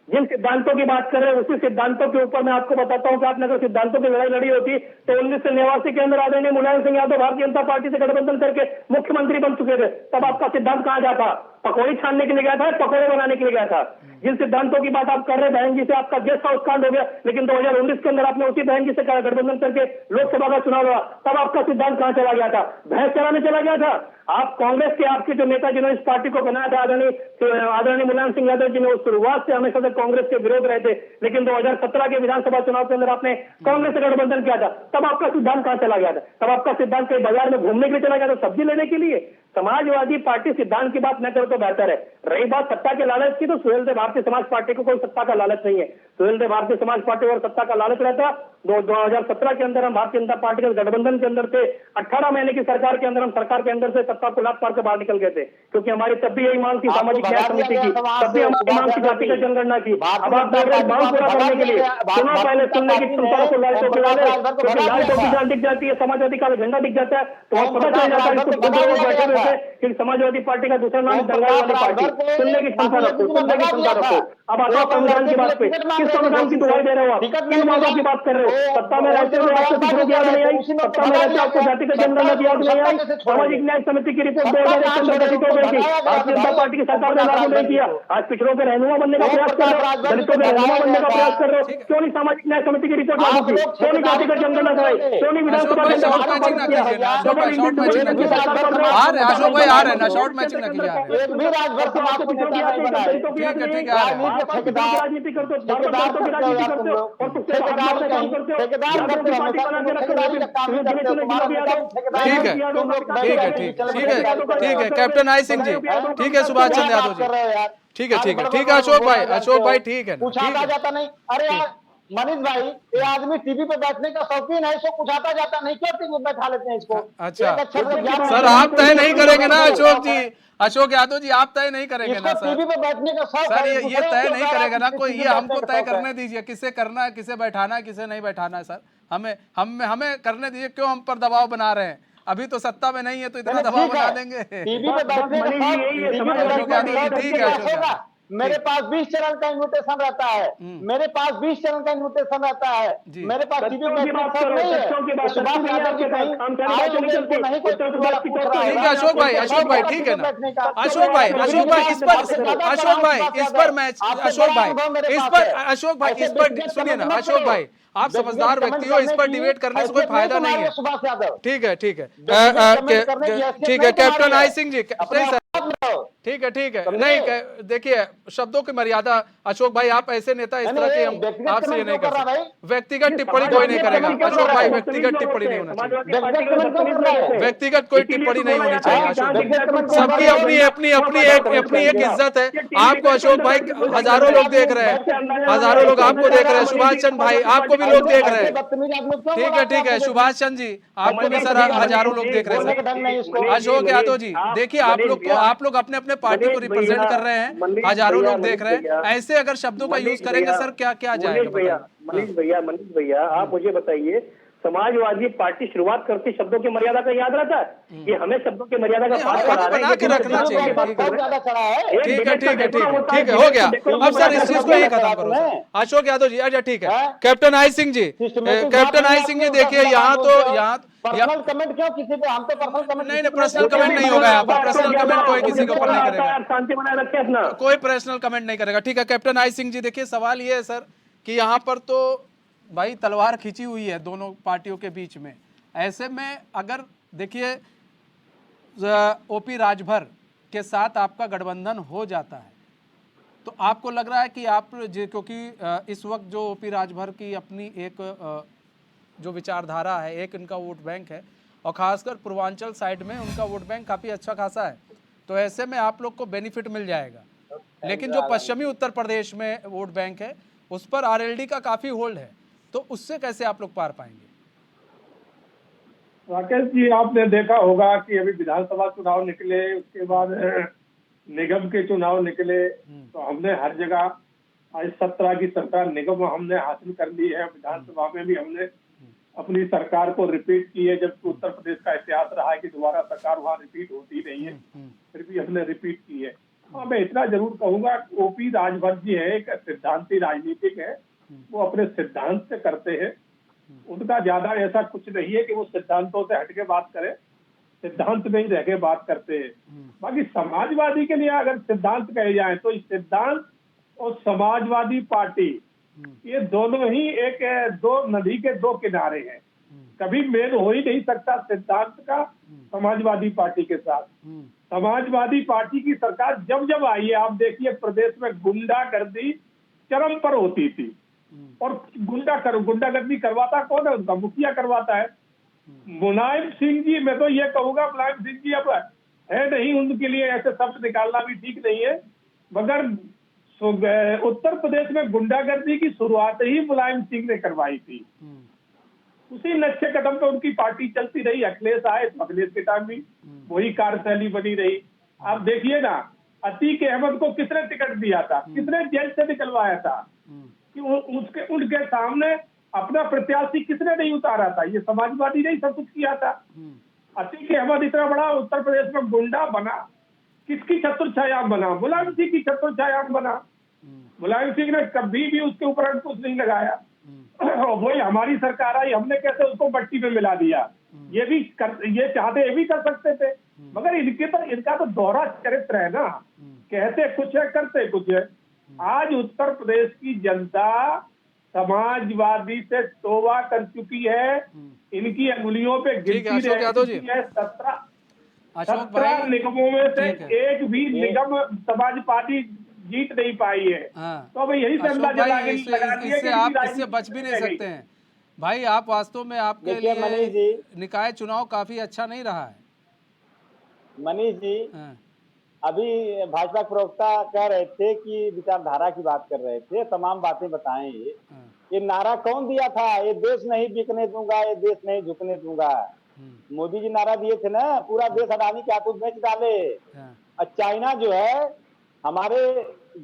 जिन सिद्धांतों की बात कर रहे हैं उसी सिद्धांतों के ऊपर मैं आपको बताता हूं कि आपने अगर सिद्धांतों की लड़ाई लड़ी होती तो 1989 के अंदर आदरणीय मुलायम सिंह यादव भारतीय जनता पार्टी से गठबंधन करके मुख्यमंत्री बन चुके थे। तब आपका सिद्धांत कहां जाता? पकौड़ी छानने के लिए गया था, पकौड़े बनाने के लिए गया था? जिन सिद्धांतों की बात आप कर रहे हैं, बहन जी से आपका गेस्ट हाउस कांड हो गया, लेकिन 2019 के अंदर आपने उसी बहन जी से गठबंधन करके लोकसभा का चुनाव लड़ा, तब आपका सिद्धांत कहां चला गया था? भैंस चलाने चला गया था? आप कांग्रेस के आपके जो नेता जिन्होंने इस पार्टी को बनाया था, आदरणीय मुलायम सिंह यादव जी ने शुरुआत से हमेशा से कांग्रेस के विरोध रहे थे, लेकिन 2017 के विधानसभा चुनाव के अंदर आपने कांग्रेस से गठबंधन किया था। तब आपका सिद्धांत कहां चला गया था? तब आपका सिद्धांत कहीं बाजार में घूमने के लिए चला गया था, सब्जी लेने के लिए? समाजवादी पार्टी सिद्धांत की बात न करो तो बेहतर है। रही बात सत्ता के लालच की, तो सुहेलदेव भारतीय समाज पार्टी को कोई सत्ता का लालच नहीं है। सुहेलदेव भारतीय समाज पार्टी और सत्ता का लालच रहता। 2017 के अंदर हम भारतीय जनता पार्टी के गठबंधन के अंदर थे। 18 महीने की सरकार के अंदर हम सरकार के अंदर से सत्ता को लात पार के बाहर निकल गए थे, क्योंकि हमारी तब भी यही मांग थी सामाजिक न्याय समिति की, तब भी हमारी मांग थी जातिगत जनगणना की। अब आप देख रहे हैं मांग पूरा करने के लिए चुनाव पहले सुनने की क्षमता को लाल टोपी डाले, क्योंकि लाल टोपी जहां दिख जाती है, समाजवादी का झंडा दिख जाता है, तो वहां पता चल जाता है बैठे हुए थे कि समाजवादी पार्टी का दूसरा नाम दंगाई वाली पार्टी। सुनने की क्षमता रखो, सुनने की क्षमता रखो। अब आप संविधान की बात पे किस संविधान की दुहाई दे रहे हो? आप किन वादों की बात कर रहे हो? सत्ता में रहते हुए आपको पिछड़ों की याद नहीं आई? सत्ता में रहते आपको जातिगत जनगणना की याद नहीं आई? सामाजिक न्याय समिति की रिपोर्ट 2001 के अंदर गठित हो गई थी, भारतीय जनता पार्टी की सरकार ने लागू नहीं किया। आज पिछड़ों के रहनुमा बनने का प्रयास कर रहे हो, दलितों के रहनुमा बनने का प्रयास कर रहे हो। क्यों नहीं सामाजिक न्याय समिति की रिपोर्ट लागू की? क्यों नहीं जातिगत जनगणना कराई? क्यों नहीं विधानसभा के अंदर अशोक भाई आ रहे हैं ना, शॉर्ट मैचिंग ना कीजिए। राजनीति करते हो, राजनीति ठीक है कैप्टन आई सिंह जी, ठीक है सुभाष चंद्र यादव जी, ठीक है अशोक भाई ठीक है, पूछा जाता नहीं। अरे यार मनीष भाई, ये आदमी टीवी पे बैठने का शौकीन है, इसको पूछाता जाता नहीं, क्यों टीवी पे बैठा लेते हैं इसको? अच्छा सर, आप तय नहीं करेंगे ना अशोक यादव जी, आप तय नहीं करेंगे ना सर? टीवी पे बैठने का शौक सर, ये तय नहीं करेगा ना कोई, ये हमको तय करने दीजिए, किसे करना है, किसे बैठाना है, किसे नहीं बैठाना है। सर हमें करने दीजिए, क्यों हम पर दबाव बना रहे हैं? अभी तो सत्ता में नहीं है, तो इतना दबाव बना देंगे। टीवी पे बैठने ठीक है, मेरे पास 20 चैनल का इन्विटेशन रहता है, मेरे पास 20 चैनल का इन्विटेशन रहता है, मेरे पास टीवी में नहीं है। ठीक है अशोक भाई ठीक है ना, अशोक भाई इस पर मैच, अशोक भाई इस पर सुनिए ना, अशोक भाई आप समझदार व्यक्ति हो, इस पर डिबेट करने से कोई फायदा नहीं है। ठीक है कैप्टन आई सिंह जी, ठीक है समझे? नहीं देखिए शब्दों की मर्यादा। अशोक भाई आप ऐसे नेता इस तरह के हम व्यक्तिगत आपसे ये कमेंट नहीं क्यों कर कर रहा है सकते। व्यक्तिगत टिप्पणी कोई नहीं करेगा क्यों कर अशोक रहा भाई, है? व्यक्तिगत टिप्पणी नहीं होना चाहिए। व्यक्तिगत कमेंट क्यों कर रहा है? व्यक्तिगत कोई टिप्पणी नहीं होनी चाहिए अशोक भाई। व्यक्तिगत कमेंट क्यों कर सबकी रहा है? अपनी एक इज्जत है। आपको अशोक भाई हजारों लोग देख रहे हैं, हजारों लोग आपको देख रहे हैं। सुभाष चंद्र भाई आपको भी लोग देख रहे हैं। बदतमीज आदमी क्यों ठीक बोला है ठीक है सुभाष चंद्र जी आपको भी सर हजारों लोग देख रहे हैं बोलने का सर। ढंग नहीं इसको। अशोक यादव जी देखिए आप लोग अपने अपने पार्टी को रिप्रेजेंट कर रहे हैं, हजारों लोग देख रहे हैं। ऐसे अगर शब्दों का यूज करेंगे सर क्या क्या जाएगा बताइए। मनीष भैया आप मुझे बताइए, समाजवादी पार्टी शुरुआत करती शब्दों की मर्यादा का याद रहता है कि हमें शब्दों की मर्यादा का पाठ हमें बना के रखना चाहिए। बहुत ज्यादा चढ़ा है। ठीक है हो गया। अब सर इस चीज को ही खत्म करो सर। अशोक यादव जी अच्छा ठीक है। कैप्टन आई सिंह जी, कैप्टन आई सिंह जी देखिए यहाँ पर्सनल कमेंट क्यों किसी पे? हम तो पर्सनल कमेंट नहीं पर्सनल कमेंट नहीं होगा यहाँ पर। पर्सनल कमेंट कोई किसी के ऊपर नहीं करेगा, शांति बनाए रखे अपना। कोई पर्सनल कमेंट नहीं करेगा। ठीक है कैप्टन आई सिंह जी देखिए सवाल ये है सर कि यहाँ पर तो भाई तलवार खींची हुई है दोनों पार्टियों के बीच में। ऐसे में अगर देखिए ओपी राजभर के साथ आपका गठबंधन हो जाता है तो आपको लग रहा है कि आप क्योंकि इस वक्त जो ओपी राजभर की अपनी एक जो विचारधारा है, एक इनका वोट बैंक है और खासकर पूर्वांचल साइड में उनका वोट बैंक काफ़ी अच्छा खासा है, तो ऐसे में आप लोग को बेनिफिट मिल जाएगा। लेकिन जो पश्चिमी उत्तर प्रदेश में वोट बैंक है उस पर आरएलडी का काफ़ी होल्ड है, तो उससे कैसे आप लोग पार पाएंगे? राकेश जी आपने देखा होगा कि अभी विधानसभा चुनाव निकले, उसके बाद निगम के चुनाव निकले, तो हमने हर जगह आज 17 की सरकार निगम हमने हासिल कर ली है। विधानसभा में भी हमने अपनी सरकार को रिपीट की है, जबकि उत्तर प्रदेश का इतिहास रहा है कि दोबारा सरकार वहाँ रिपीट होती नहीं है, फिर भी हमने रिपीट की है। हाँ मैं इतना जरूर कहूंगा ओपी राजभर जी है एक सिद्धांती राजनीतिक है, वो अपने सिद्धांत से करते हैं। उनका ज्यादा ऐसा कुछ नहीं है कि वो सिद्धांतों से हटके बात करें, सिद्धांत में ही रह के बात करते हैं। बाकी समाजवादी के लिए अगर सिद्धांत कहे जाए तो सिद्धांत और समाजवादी पार्टी ये दोनों ही एक दो नदी के दो किनारे हैं, कभी मेल हो ही नहीं सकता सिद्धांत का समाजवादी पार्टी के साथ। समाजवादी पार्टी की सरकार जब जब आई है आप देखिए प्रदेश में गुंडागर्दी चरम पर होती थी, और गुंडागर्दी करवाता कौन है? उनका मुखिया करवाता है। मुलायम सिंह जी, मैं तो ये कहूंगा मुलायम सिंह जी अब है नहीं, उनके लिए ऐसे शब्द निकालना भी ठीक नहीं है, मगर उत्तर प्रदेश में गुंडागर्दी की शुरुआत ही मुलायम सिंह ने करवाई थी। उसी नक्शे कदम पे उनकी पार्टी चलती रही। अखिलेश आए तो अखिलेश के टाइम भी वही कार्यशैली बनी रही। आप देखिए ना अतीक अहमद को किसने टिकट दिया था, किसने जेल से निकलवाया था, कि उनके सामने अपना प्रत्याशी किसने नहीं उतारा था? ये समाजवादी ने सब कुछ किया था। अतीक अहमद इतना बड़ा उत्तर प्रदेश में गुंडा बना, किसकी छत्रछाया बना? मुलायम सिंह की छत्रछाया बना। मुलायम सिंह ने कभी भी उसके ऊपर अंकुश नहीं लगाया। वही हमारी सरकार आई, हमने कैसे उसको मट्टी में मिला दिया। ये चाहते ये भी कर सकते थे, मगर इनका तो दोहरा चरित्र है ना, कहते कुछ है करते कुछ है। आज उत्तर प्रदेश की जनता समाजवादी से तौबा कर चुकी है, इनकी अंगुलियों पे गिनती रह चुकी है। 17 निगमों में से एक भी निगम समाज पार्टी जीत नहीं पाई है। तो अब यही से अंदाजा इससे आप इससे बच भी नहीं सकते हैं भाई। आप वास्तव में आपके लिए निकाय चुनाव काफी अच्छा नहीं रहा है। मनीष जी अभी भाजपा प्रवक्ता कह रहे थे कि विचारधारा की बात कर रहे थे, तमाम बातें बताएं। ये नारा कौन दिया था? ये देश नहीं बिकने दूंगा, ये देश नहीं झुकने दूंगा। मोदी जी नारा दिए थे ना, पूरा देश अडानी के हाथों बेच डाले। और चाइना जो है, हमारे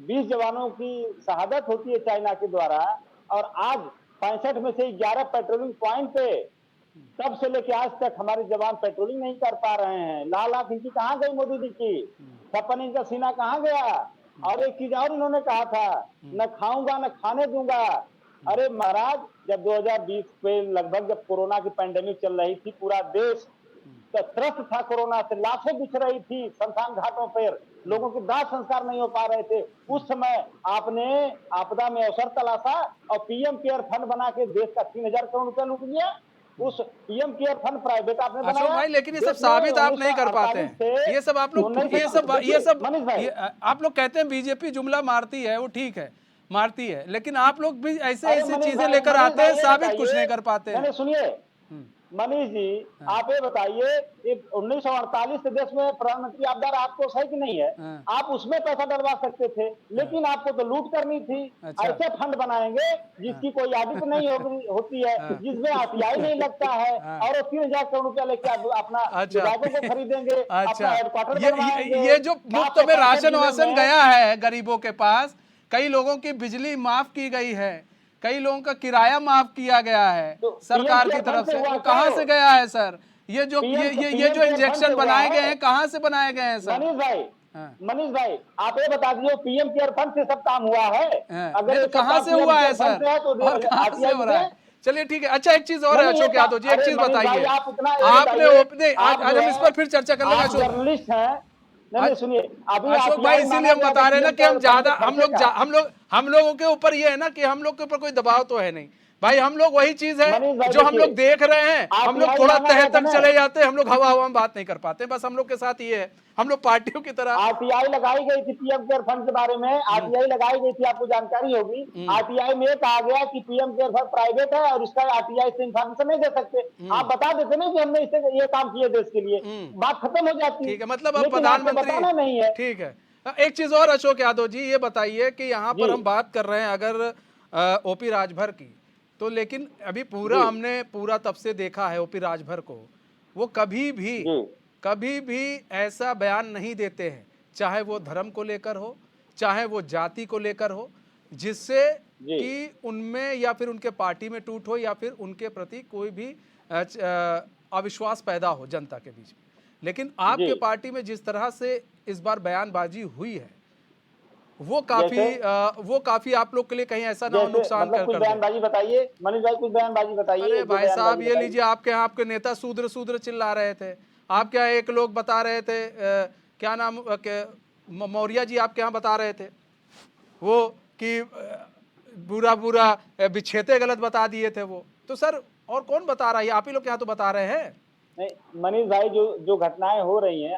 20 जवानों की शहादत होती है चाइना के द्वारा, और आज 65 में से 11 पेट्रोलिंग पॉइंट पे तब से लेके आज तक हमारे जवान पेट्रोलिंग नहीं कर पा रहे हैं। लाल आंख इनकी कहाँ गई मोदी जी की? 56 इंच का सीना कहाँ गया? और एक चीज और इन्होंने कहा था, न खाऊंगा न खाने दूंगा। अरे महाराज, जब 2020 पे लगभग जब कोरोना की पैंडेमिक चल रही थी, पूरा देश त्रस्त था कोरोना से, लाशें बिछ रही थी शमशान घाटों पर, लोगों के दाह संस्कार नहीं हो पा रहे थे। उस समय आपने आपदा में अवसर तलाशा और पीएम केयर फंड बना के देश का 3000 करोड़ रुपया लूट लिया। उस पीएम केयर फंड प्राइवेट आपने अशोक बनाया। भाई, लेकिन ये सब देश में साबित आप नहीं कर पाते 1948 हैं। से ये सब आप लोग मनीष भाई, आप लोग कहते हैं बीजेपी जुमला मारती है, वो ठीक है मारती है, लेकिन आप लोग भी ऐसे अरे ऐसी मनीष चीजें भाई, लेकर मनीष आते भाई, हैं, ये साबित बताइए, कुछ नहीं कर पाते हैं। मैंने सुनिए मनीष जी, आप ये बताइए 1948 से देश में प्रधानमंत्री आपदा राहत कोष है कि नहीं है? हाँ। आप उसमें पैसा डलवा सकते थे, लेकिन आपको तो लूट करनी थी। अच्छा। ऐसे फंड बनाएंगे जिसकी कोई आदित नहीं होती है, जिसमें आरटीआई नहीं लगता है, और वो 3,000 करोड़ रुपया लेके अपना अच्छा। विधायकों को खरीदेंगे, अपना अच्छा, हेडक्वार्टर ये बनवाएंगे। ये जो मुफ्त में 765 राशन जिलों वासन में- गया है गरीबों के पास, कई लोगों की बिजली माफ की गई है, कई लोगों का किराया माफ किया गया है तो सरकार PM की तरफ से, हुआ वो क्या कहाँ है? से गया है सर? ये जो PM इंजेक्शन हुआ बनाए है? गए हैं, कहाँ से बनाए गए हैं सर? हाँ। मनीष भाई आप ये बता दीजिए पीएम केयर फंड से सब काम हुआ है? अगर ये कहाँ सब से काम हुआ है PM केयर फंड सर? से है तो और कहाँ से हो रहा है? चलिए ठीक है। अच्छा, एक चीज और है अशोक यादव जी, एक चीज बताइए, आपने आज हम इस पर फिर चर्चा कर लेंगे अशोक। जर्नलिस्ट हैं, नहीं सुनिए, अभी अशोक भाई, इसीलिए हम बता रहे हैं ना कि हम ज्यादा हम लोगों के ऊपर ये है ना कि हम लोग के ऊपर कोई दबाव तो है नहीं भाई, हम लोग वही चीज है जो हम लोग देख रहे हैं, हम लोग थोड़ा तह तक चले जाते हैं, हम लोग हवा में बात नहीं कर पाते, बस हम लोग के साथ ये है, हम लोग पार्टियों की तरह। आरटीआई लगाई गई थी पीएम केयर फंड के बारे में, आरटीआई लगाई गई थी, आपको जानकारी होगी। आरटीआई में कहा गया कि पीएम केयर फंड प्राइवेट है और इसका आरटीआई से इंफॉर्मेशन नहीं दे सकते। आप बता देते ना कि हमने इससे ये काम किए देश के लिए, बात खत्म हो जाती। ठीक है, मतलब अब प्रधानमंत्री नहीं है। ठीक है। एक चीज और अशोक यादव जी, ये बताइए कि यहाँ पर हम बात कर रहे हैं अगर ओपी राजभर की, तो लेकिन अभी हमने पूरा तब से देखा है ओपी राजभर को, वो कभी भी ऐसा बयान नहीं देते हैं, चाहे वो धर्म को लेकर हो, चाहे वो जाति को लेकर हो, जिससे कि उनमें या फिर उनके पार्टी में टूट हो या फिर उनके प्रति कोई भी अविश्वास पैदा हो जनता के बीच में। लेकिन आपके पार्टी में जिस तरह से इस बार बयानबाजी हुई है, वो काफी आप लोग के लिए कहीं ऐसा ना हो नुकसान कर कुछ बयानबाजी बताइए मनीष भाई, कुछ बयानबाजी बताइए। अरे भाई साहब, ये लीजिए, आपके यहाँ आपके नेता शूद्र चिल्ला रहे थे, आपके यहाँ एक लोग बता रहे थे, क्या नाम, मौर्य जी आपके यहाँ बता रहे थे वो कि बुरा बिछेते गलत बता दिए थे वो, तो सर और कौन बता रहा है? आप ही लोग यहाँ तो बता रहे हैं। नहीं मनीष भाई, जो घटनाएं हो रही हैं,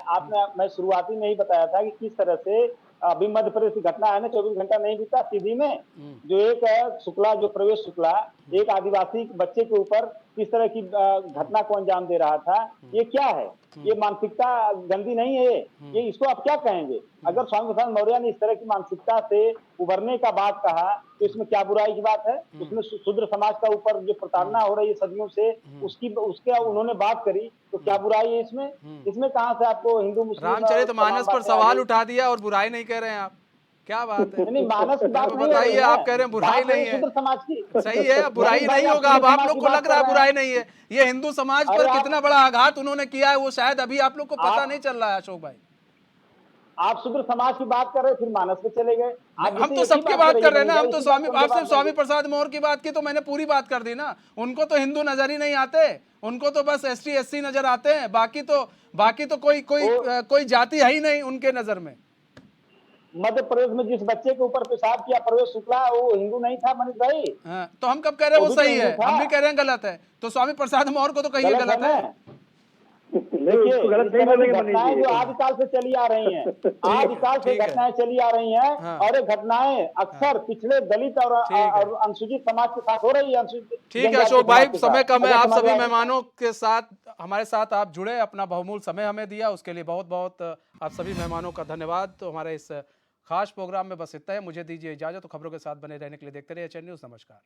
मैं शुरुआती में ही बताया था कि किस तरह से अभी मध्य प्रदेश की घटना है ना, 24 घंटा नहीं बीता सीधी में, जो एक शुक्ला, जो प्रवेश शुक्ला एक आदिवासी बच्चे के ऊपर किस तरह की घटना को अंजाम दे रहा था, ये क्या है? ये मानसिकता गंदी नहीं है? ये इसको आप क्या कहेंगे? अगर स्वामी प्रसाद मौर्य ने इस तरह की मानसिकता से उभरने का बात कहा तो इसमें क्या बुराई की बात है? उसमें शूद्र समाज का ऊपर जो प्रताड़ना हो रही है सदियों से, उसके उन्होंने बात करी, तो क्या बुराई है इसमें? इसमें कहां से आपको हिंदू मुस्लिम रामचरितमानस पर सवाल उठा दिया और बुराई नहीं कह रहे हैं आप, क्या बात है? नहीं, मानस की बात नहीं बताइए, आप कह रहे हैं बुराई नहीं है, शूद्र समाज की सही है, बुराई नहीं होगा। अब आप लोग को लग रहा है बुराई नहीं है, ये हिंदू समाज पर कितना बड़ा आघात उन्होंने किया है, वो शायद अभी आप लोग को पता नहीं चल रहा है अशोक भाई। आप शूद्र समाज की बात कर रहे, फिर मानस पे चले गए। हम तो सबकी बात कर रहे हैं ना, हम तो आपसे स्वामी प्रसाद मौर्य की बात की तो मैंने पूरी बात कर दी ना। उनको तो हिंदू नजर ही नहीं आते, उनको तो बस ST SC नजर आते हैं, बाकी तो कोई जाति है ही नहीं उनके नजर में। मध्य प्रदेश में जिस बच्चे के ऊपर पेशाब किया प्रवेश शुक्ला, वो हिंदू नहीं था मनीष भाई? तो हम कब कह रहे हैं वो सही है? हम भी कह रहे हैं गलत है, तो स्वामी प्रसाद मौर्य को तो कहिए गलत है। घटनाएं जो आदिकाल से चली आ रही हैं, आदिकाल से घटनाएं चली आ रही हैं, और ये घटनाएं अक्सर पिछड़े दलित और अनुसूचित समाज के साथ हो रही है। ठीक है अशोक भाई, समय कम है, आप सभी मेहमानों के साथ हमारे साथ आप जुड़े, अपना बहुमूल्य समय हमें दिया, उसके लिए बहुत बहुत आप सभी मेहमानों का धन्यवाद। तो हमारे इस खास प्रोग्राम में बस इतना है, मुझे दीजिए इजाजत। तो खबरों के साथ बने रहने के लिए देखते रहिए HN न्यूज़। नमस्कार।